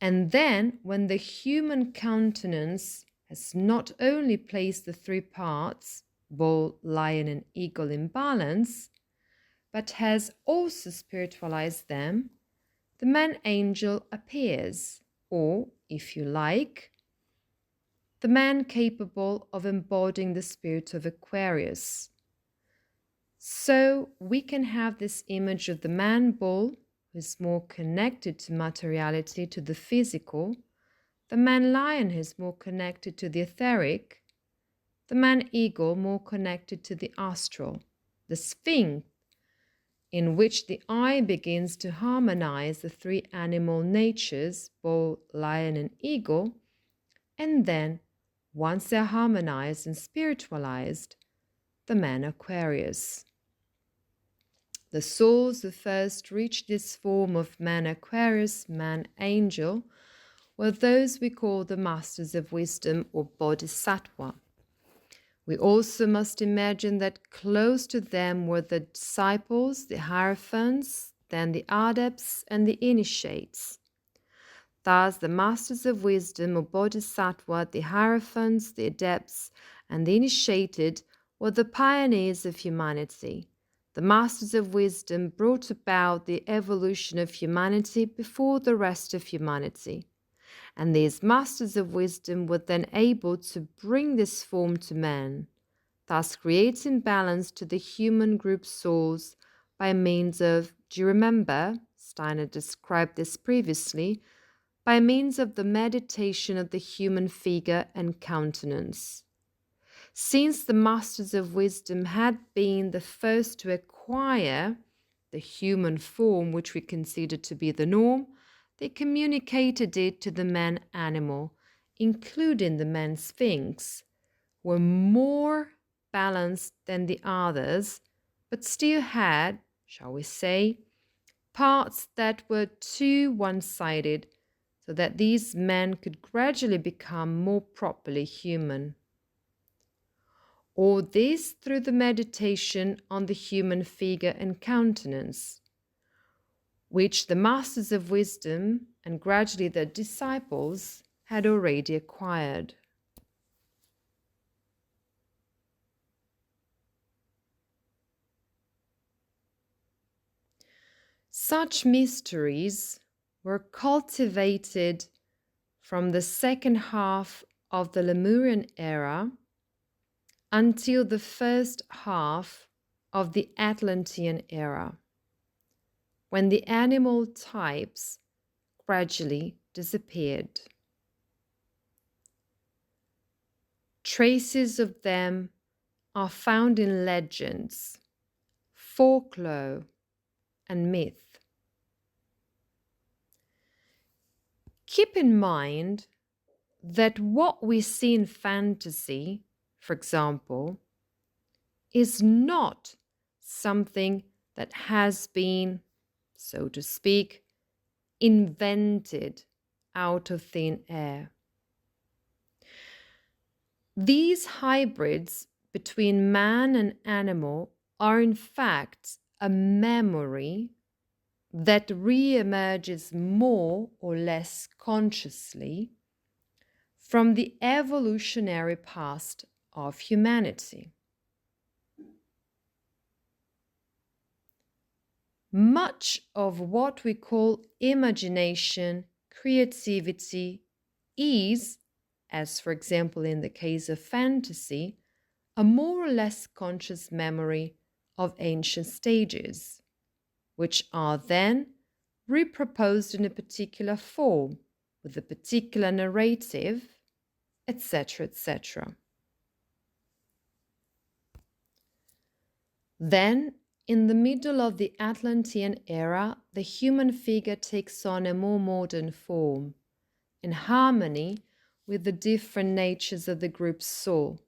And then, when the human countenance has not only placed the three parts, bull, lion, and eagle, in balance, but has also spiritualized them, the man-angel appears, or, if you like, the man capable of embodying the spirit of Aquarius. So we can have this image of the man-bull, who is more connected to materiality, to the physical, the man-lion who is more connected to the etheric, the man-eagle more connected to the astral, the Sphinx, in which the eye begins to harmonize the three animal natures, bull, lion, and eagle, and then, once they're harmonized and spiritualized, the man Aquarius. The souls who first reached this form of man Aquarius, man angel, were those we call the masters of wisdom or bodhisattva. We also must imagine that close to them were the disciples, the hierophants, then the adepts and the initiates. Thus, the masters of wisdom or bodhisattva, the hierophants, the adepts, and the initiated were the pioneers of humanity. The masters of wisdom brought about the evolution of humanity before the rest of humanity. And these masters of wisdom were then able to bring this form to man, thus creating balance to the human group souls by means of, do you remember, Steiner described this previously, by means of the meditation of the human figure and countenance. Since the masters of wisdom had been the first to acquire the human form which we consider to be the norm, they communicated it to the man-animal, including the man-sphinx, were more balanced than the others, but still had, shall we say, parts that were too one-sided, so that these men could gradually become more properly human. Or this through the meditation on the human figure and countenance, which the masters of wisdom and gradually their disciples had already acquired. Such mysteries were cultivated from the second half of the Lemurian era until the first half of the Atlantean era, when the animal types gradually disappeared. Traces of them are found in legends, folklore, and myth. Keep in mind that what we see in fantasy, for example, is not something that has been, so to speak, invented out of thin air. These hybrids between man and animal are in fact a memory that re-emerges more or less consciously from the evolutionary past of humanity. Much of what we call imagination, creativity, is, as for example in the case of fantasy, a more or less conscious memory of ancient stages, which are then reproposed in a particular form, with a particular narrative, etc., etc. Then, in the middle of the Atlantean era, the human figure takes on a more modern form, in harmony with the different natures of the group's soul,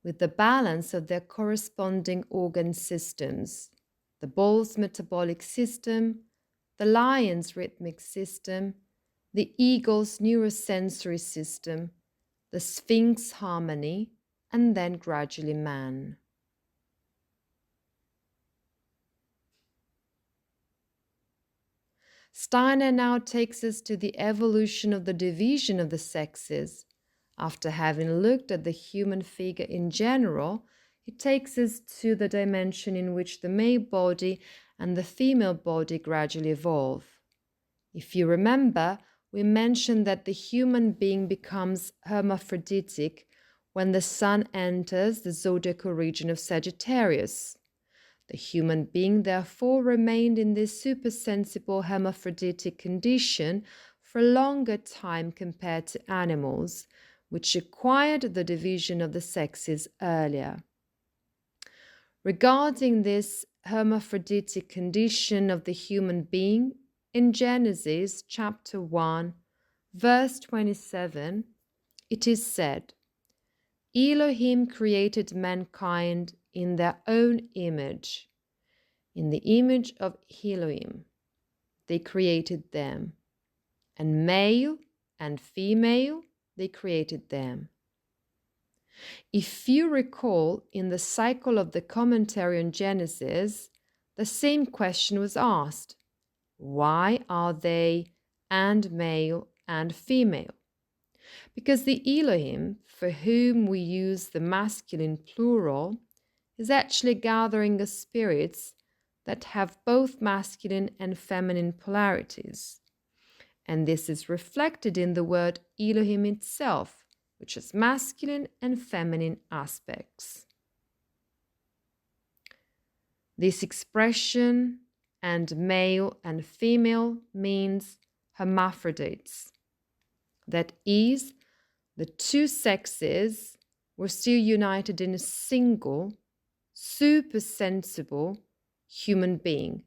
with the balance of their corresponding organ systems, the bull's metabolic system, the lion's rhythmic system, the eagle's neurosensory system, the sphinx harmony, and then gradually man. Steiner now takes us to the evolution of the division of the sexes. After having looked at the human figure in general, he takes us to the dimension in which the male body and the female body gradually evolve. If you remember, we mentioned that the human being becomes hermaphroditic when the sun enters the zodiacal region of Sagittarius. The human being therefore remained in this supersensible hermaphroditic condition for a longer time compared to animals, which acquired the division of the sexes earlier. Regarding this hermaphroditic condition of the human being, in Genesis chapter 1, verse 27, it is said, Elohim created mankind in their own image. In the image of Elohim, they created them, and male and female, they created them. If you recall, in the cycle of the commentary on Genesis, the same question was asked. Why are they and male and female? Because the Elohim, for whom we use the masculine plural, is actually gathering of spirits that have both masculine and feminine polarities. And this is reflected in the word Elohim itself, which has masculine and feminine aspects. This expression, and male and female, means hermaphrodites. That is, the two sexes were still united in a single, supersensible human being,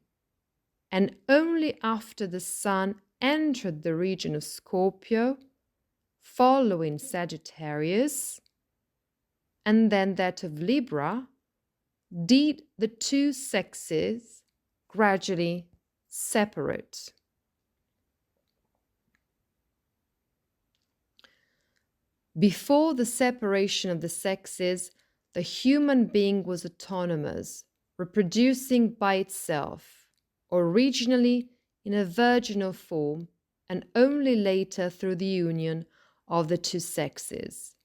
and only after the sun entered the region of Scorpio, following Sagittarius, and then that of Libra, did the two sexes gradually separate. Before the separation of the sexes, the human being was autonomous, reproducing by itself, originally in a virginal form and only later through the union of the two sexes.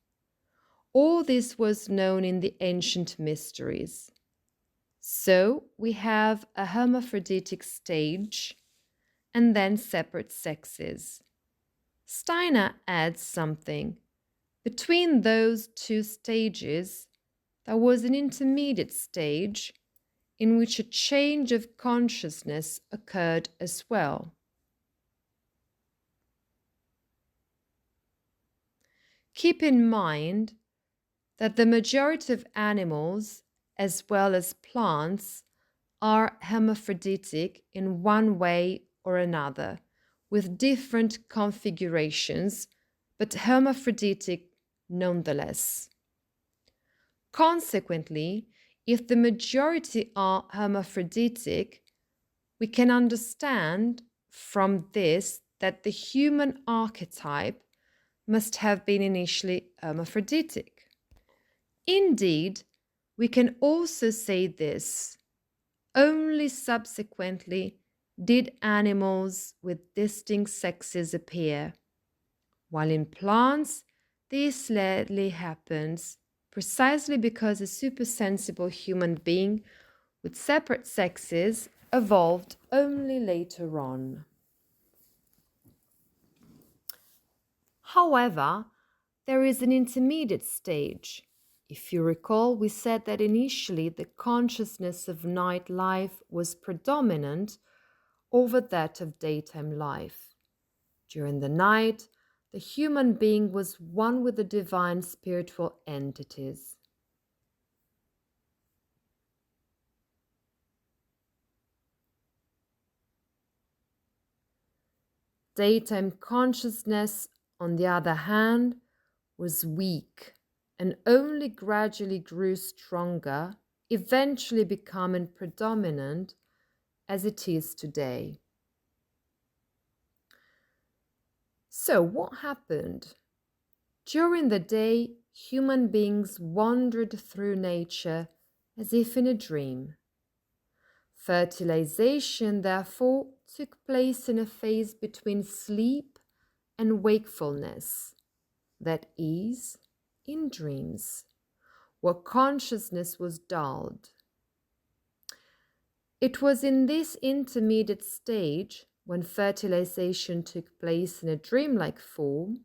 All this was known in the ancient mysteries. So we have a hermaphroditic stage and then separate sexes. Steiner adds something. Between those two stages, there was an intermediate stage in which a change of consciousness occurred as well. Keep in mind that the majority of animals, as well as plants, are hermaphroditic in one way or another, with different configurations, but hermaphroditic nonetheless. Consequently, if the majority are hermaphroditic, we can understand from this that the human archetype must have been initially hermaphroditic. Indeed, we can also say this: only subsequently did animals with distinct sexes appear, while in plants this lately happens precisely because a supersensible human being with separate sexes evolved only later on. However, there is an intermediate stage. If you recall, we said that initially the consciousness of night life was predominant over that of daytime life. During the night, the human being was one with the divine spiritual entities. Daytime consciousness, on the other hand, was weak and only gradually grew stronger, eventually becoming predominant as it is today. So, what happened? During the day, human beings wandered through nature as if in a dream. Fertilization, therefore, took place in a phase between sleep and wakefulness, that is, in dreams, where consciousness was dulled. It was in this intermediate stage, when fertilization took place in a dreamlike form,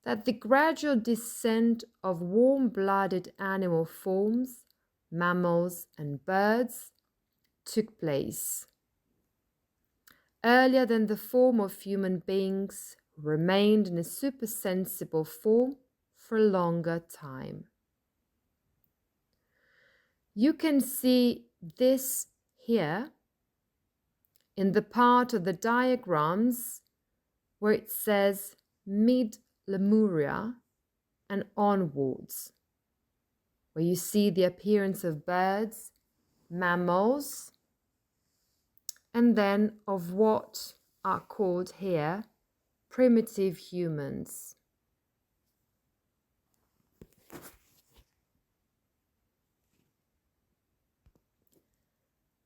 that the gradual descent of warm-blooded animal forms, mammals and birds, took place. Earlier than the form of human beings remained in a supersensible form for a longer time. You can see this here in the part of the diagrams where it says mid-Lemuria and onwards, where you see the appearance of birds, mammals, and then of what are called here primitive humans.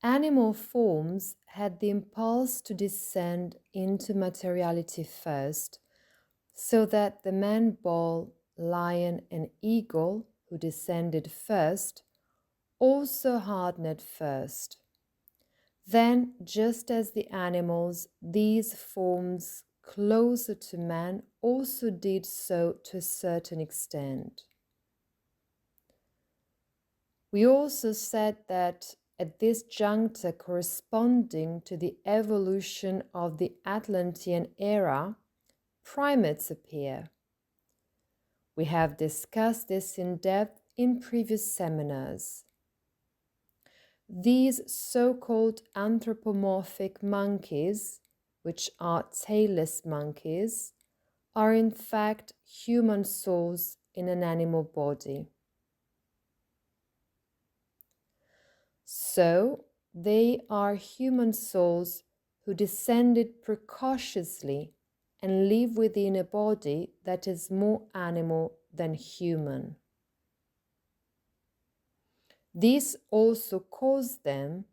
Animal forms had the impulse to descend into materiality first, so that the man, bull, lion, and eagle, who descended first, also hardened first. Then, just as the animals, these forms closer to man also did so to a certain extent. We also said that at this juncture, corresponding to the evolution of the Atlantean era, primates appear. We have discussed this in depth in previous seminars. These so-called anthropomorphic monkeys, which are tailless monkeys, are in fact human souls in an animal body. So, they are human souls who descended precautiously and live within a body that is more animal than human. This also caused them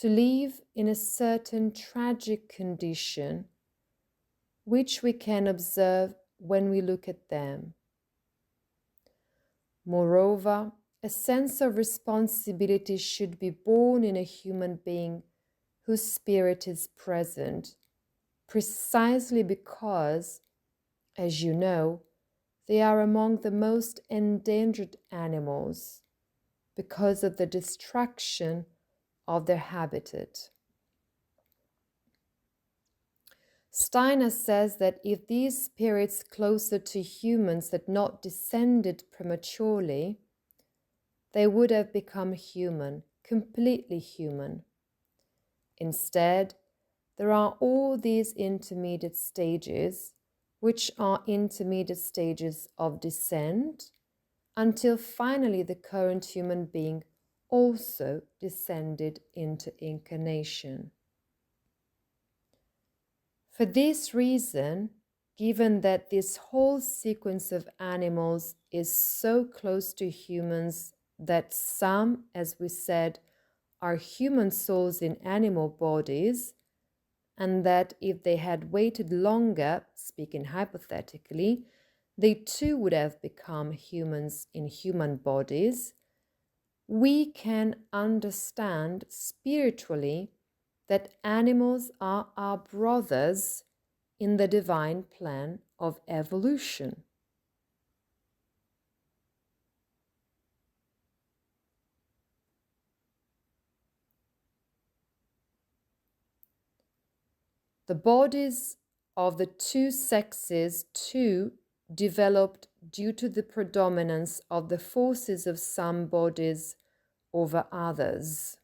to live in a certain tragic condition, which we can observe when we look at them. Moreover, a sense of responsibility should be born in a human being whose spirit is present, precisely because, as you know, they are among the most endangered animals because of the destruction of their habitat. Steiner says that if these spirits closer to humans had not descended prematurely, they would have become human, completely human. Instead, there are all these intermediate stages, which are intermediate stages of descent, until finally the current human being also descended into incarnation. For this reason, given that this whole sequence of animals is so close to humans that some, as we said, are human souls in animal bodies, and that if they had waited longer, speaking hypothetically, they too would have become humans in human bodies, we can understand spiritually that animals are our brothers in the divine plan of evolution. The bodies of the two sexes too developed due to the predominance of the forces of some bodies over others.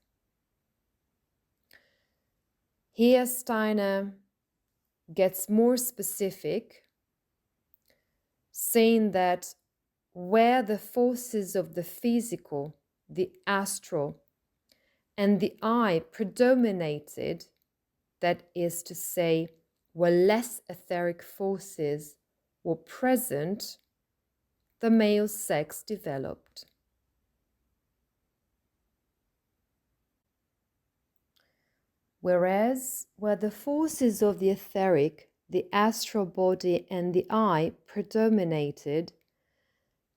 Here Steiner gets more specific, saying that where the forces of the physical, the astral, and the I predominated, that is to say, where less etheric forces were present, the male sex developed. Whereas where the forces of the etheric, the astral body, and the I predominated,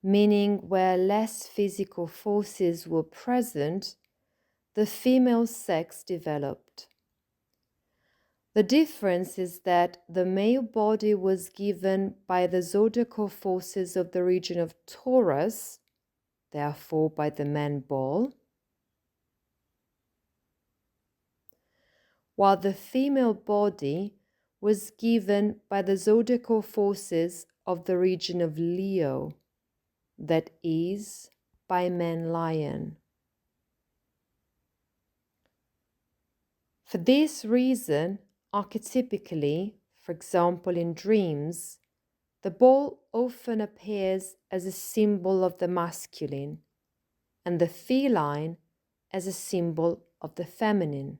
meaning where less physical forces were present, the female sex developed. The difference is that the male body was given by the zodiacal forces of the region of Taurus, therefore by the man ball, while the female body was given by the zodiacal forces of the region of Leo, that is, by man lion. For this reason, archetypically, for example in dreams, the ball often appears as a symbol of the masculine and the feline as a symbol of the feminine.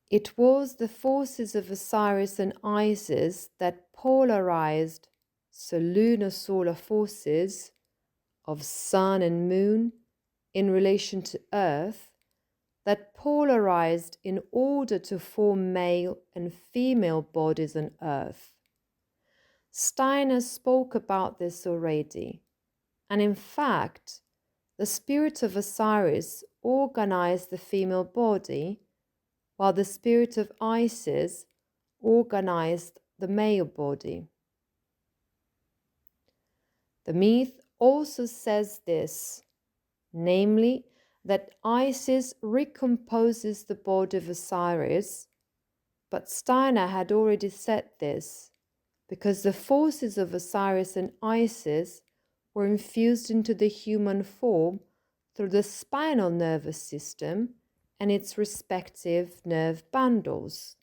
It was the forces of Osiris and Isis that polarized, so lunar solar forces of sun and moon in relation to earth, that polarized in order to form male and female bodies on earth. Steiner spoke about this already, and in fact, the spirit of Osiris organized the female body, while the spirit of Isis organized the male body. The myth also says this, namely that Isis recomposes the body of Osiris, but Steiner had already said this because the forces of Osiris and Isis were infused into the human form through the spinal nervous system and its respective nerve bundles.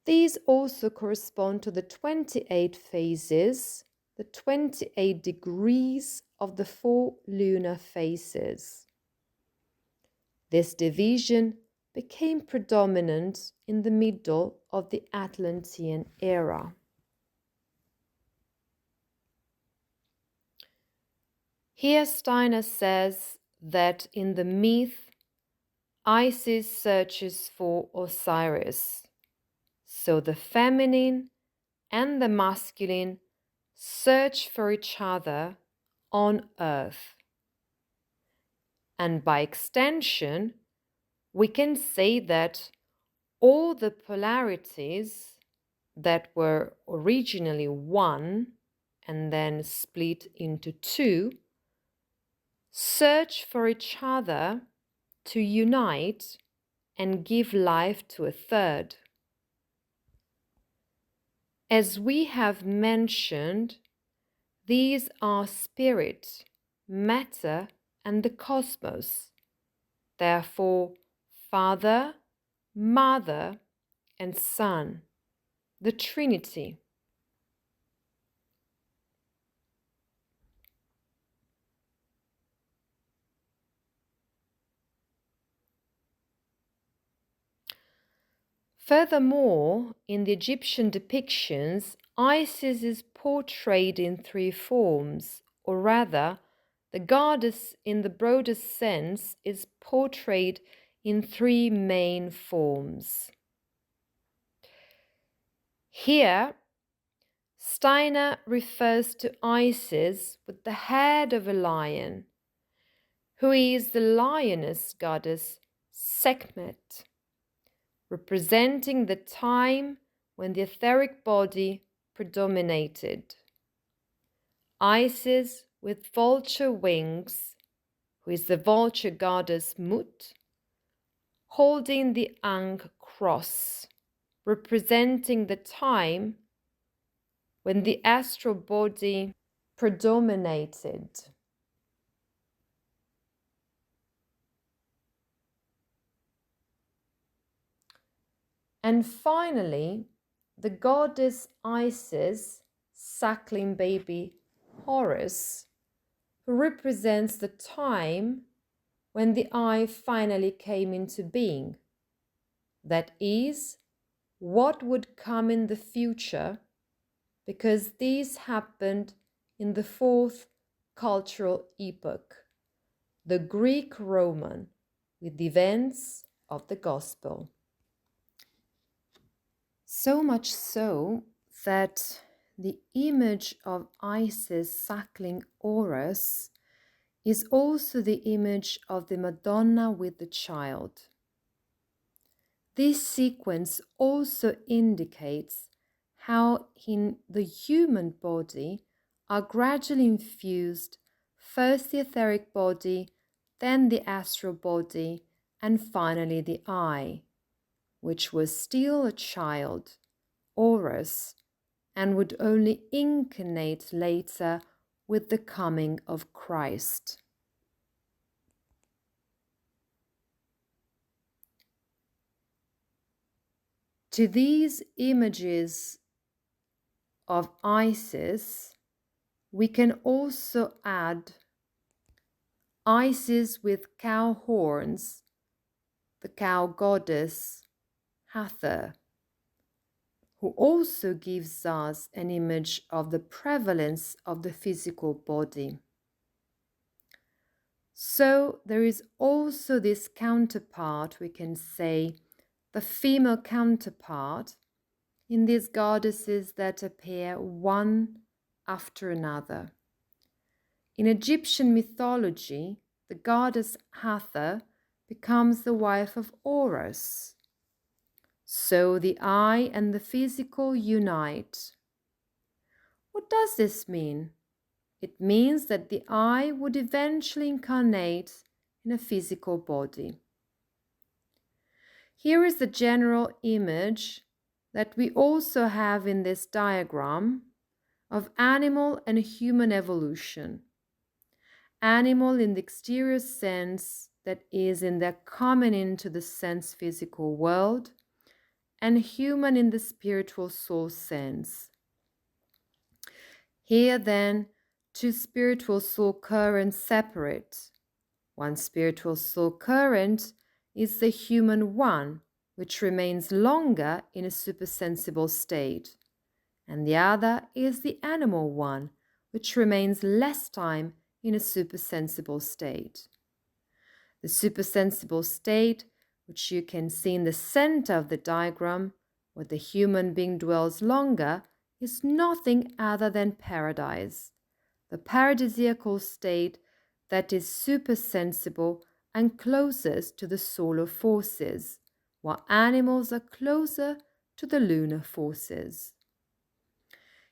These also correspond to the 28 phases, the 28 degrees of the 4 lunar phases. This division became predominant in the middle of the Atlantean era. Here Steiner says that in the myth, Isis searches for Osiris, so the feminine and the masculine search for each other on earth. And by extension, we can say that all the polarities that were originally one and then split into two search for each other to unite and give life to a third. As we have mentioned, these are spirit, matter, and the cosmos. Therefore, Father, Mother, and Son, the Trinity. Furthermore, in the Egyptian depictions, Isis is portrayed in three forms, or rather, the goddess in the broadest sense is portrayed in three main forms. Here, Steiner refers to Isis with the head of a lion, who is the lioness goddess Sekhmet, representing the time when the etheric body predominated. Isis with vulture wings, who is the vulture goddess Mut, holding the Ankh cross, representing the time when the astral body predominated. And finally, the goddess Isis, suckling baby Horus, who represents the time when the eye finally came into being. That is, what would come in the future, because this happened in the fourth cultural epoch, the Greek-Roman, with the events of the Gospel. So much so that the image of Isis suckling Horus is also the image of the Madonna with the child. This sequence also indicates how in the human body are gradually infused first the etheric body, then the astral body, and finally the eye, which was still a child, Horus, and would only incarnate later with the coming of Christ. To these images of Isis, we can also add Isis with cow horns, the cow goddess Hathor, who also gives us an image of the prevalence of the physical body. So there is also this counterpart, we can say, the female counterpart in these goddesses that appear one after another. In Egyptian mythology, the goddess Hathor becomes the wife of Horus. So the eye and the physical unite. What does this mean? It means that the eye would eventually incarnate in a physical body. Here is the general image that we also have in this diagram of animal and human evolution. Animal in the exterior sense, that is, in their coming into the sense physical world, and human in the spiritual soul sense. Here then, two spiritual soul currents separate. One spiritual soul current is the human one, which remains longer in a supersensible state, and the other is the animal one, which remains less time in a supersensible state. The supersensible state, which you can see in the center of the diagram, where the human being dwells longer, is nothing other than paradise, the paradisiacal state that is supersensible and closest to the solar forces, while animals are closer to the lunar forces.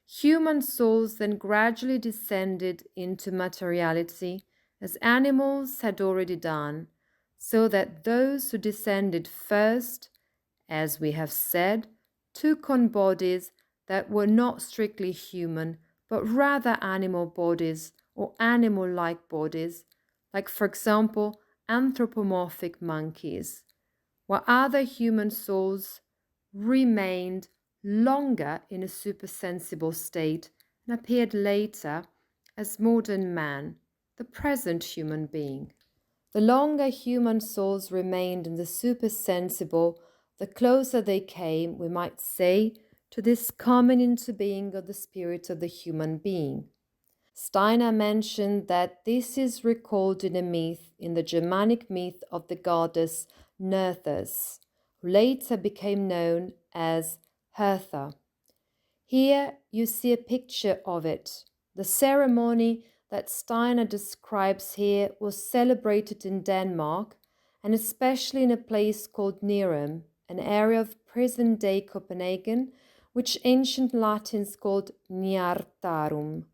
Human souls then gradually descended into materiality, as animals had already done, so that those who descended first, as we have said, took on bodies that were not strictly human, but rather animal bodies or animal-like bodies, like, for example, anthropomorphic monkeys, while other human souls remained longer in a supersensible state and appeared later as modern man, the present human being. The longer human souls remained in the supersensible, the closer they came, we might say, to this coming into being of the spirit of the human being. Steiner mentioned that this is recalled in a myth, in the Germanic myth of the goddess Nerthus, who later became known as Hertha. Here you see a picture of it. The ceremony that Steiner describes here was celebrated in Denmark, and especially in a place called Nerum, an area of present-day Copenhagen, which ancient Latins called Niartarum,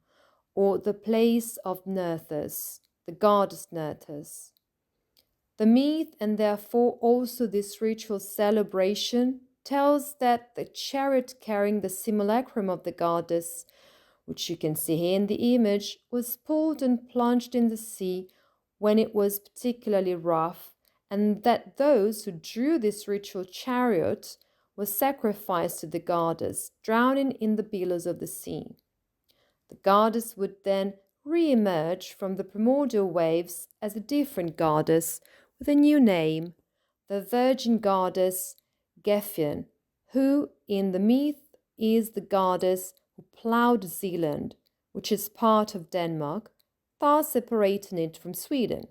or the place of Nerthus, the goddess Nerthus. The myth, and therefore also this ritual celebration, tells that the chariot carrying the simulacrum of the goddess, which you can see here in the image, was pulled and plunged in the sea when it was particularly rough, and that those who drew this ritual chariot were sacrificed to the goddess, drowning in the billows of the sea. The goddess would then re-emerge from the primordial waves as a different goddess with a new name, the virgin goddess Gefjon, who in the myth is the goddess who plowed Zealand, which is part of Denmark, thus separating it from Sweden.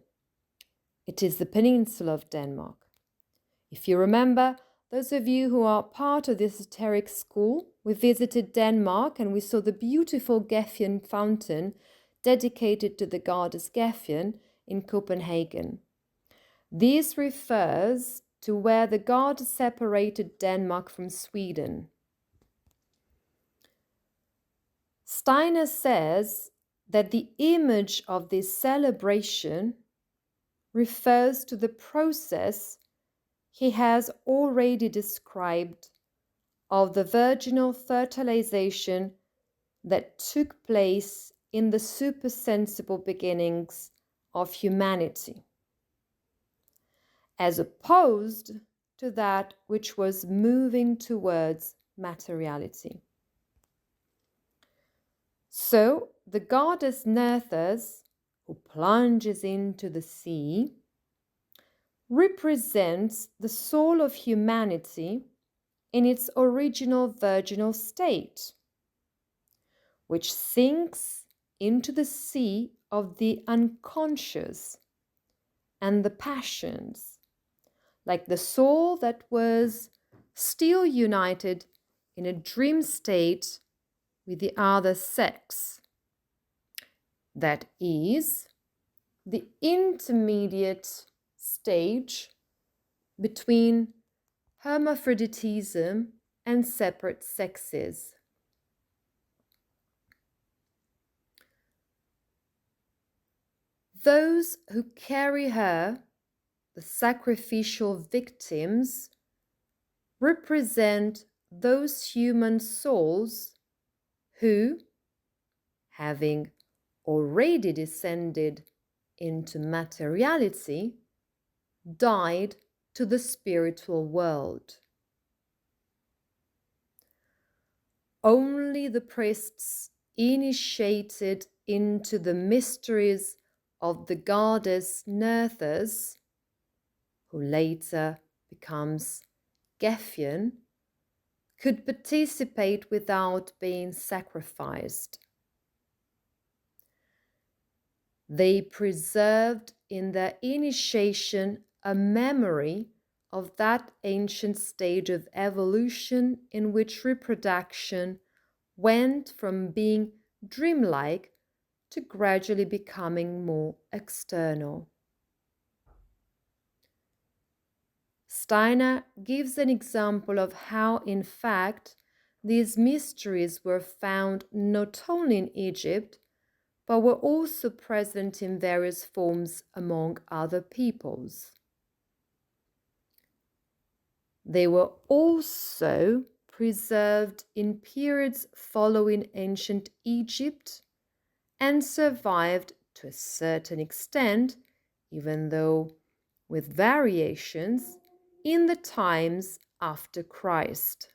It is the peninsula of Denmark. If you remember, those of you who are part of the esoteric school, we visited Denmark and we saw the beautiful Gefjon fountain dedicated to the goddess Gefjon in Copenhagen. This refers to where the god separated Denmark from Sweden. Steiner says that the image of this celebration refers to the process he has already described of the virginal fertilization that took place in the supersensible beginnings of humanity, as opposed to that which was moving towards materiality. So the goddess Nerthus, who plunges into the sea, represents the soul of humanity in its original virginal state, which sinks into the sea of the unconscious and the passions, like the soul that was still united in a dream state with the other sex, that is, the intermediate stage between hermaphroditism and separate sexes. Those who carry her, the sacrificial victims, represent those human souls who, having already descended into materiality, died to the spiritual world. Only the priests initiated into the mysteries of the goddess Nerthus, who later becomes Geffen, could participate without being sacrificed. They preserved in their initiation a memory of that ancient stage of evolution in which reproduction went from being dreamlike to gradually becoming more external. Steiner gives an example of how, in fact, these mysteries were found not only in Egypt, but were also present in various forms among other peoples. They were also preserved in periods following ancient Egypt and survived to a certain extent, even though with variations, in the times after Christ.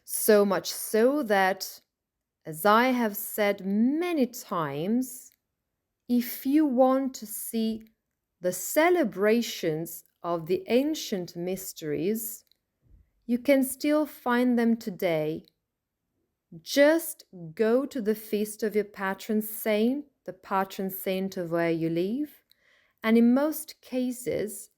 So much so that, as I have said many times, if you want to see the celebrations of the ancient mysteries, you can still find them today. Just go to the feast of your patron saint, the patron saint of where you live, and in most cases,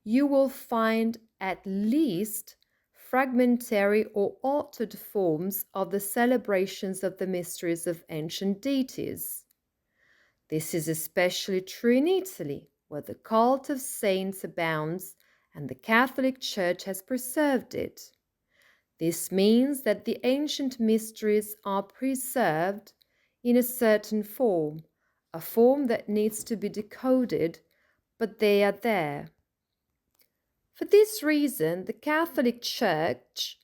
you will find at least fragmentary or altered forms of the celebrations of the mysteries of ancient deities. This is especially true in Italy, where the cult of saints abounds and the Catholic Church has preserved it. This means that the ancient mysteries are preserved in a certain form, a form that needs to be decoded, but they are there. For this reason, the Catholic Church,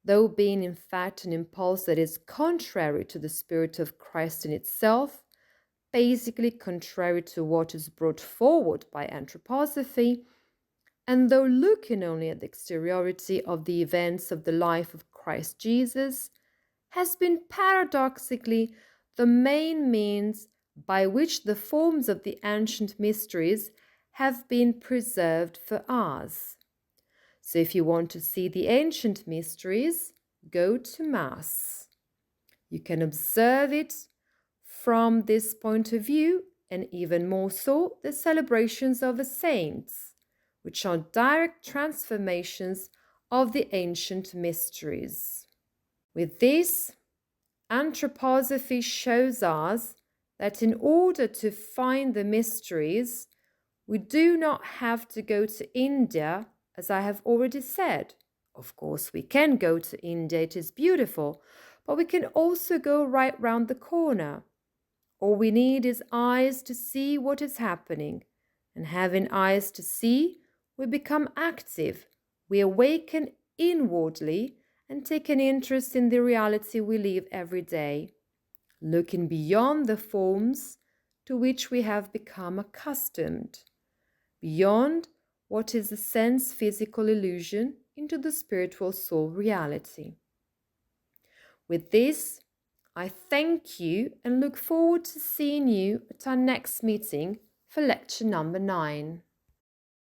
though being in fact an impulse that is contrary to the Spirit of Christ in itself, basically contrary to what is brought forward by anthroposophy, and though looking only at the exteriority of the events of the life of Christ Jesus, has been paradoxically the main means by which the forms of the ancient mysteries have been preserved for us. So if you want to see the ancient mysteries, go to Mass. You can observe it from this point of view, and even more so, the celebrations of the saints, which are direct transformations of the ancient mysteries. With this, anthroposophy shows us that in order to find the mysteries, we do not have to go to India, as I have already said. Of course, we can go to India, it is beautiful, but we can also go right round the corner. All we need is eyes to see what is happening, and having eyes to see, we become active, we awaken inwardly and take an interest in the reality we live every day, looking beyond the forms to which we have become accustomed, beyond what is a sense physical illusion into the spiritual soul reality. With this, I thank you and look forward to seeing you at our next meeting for lecture number 9.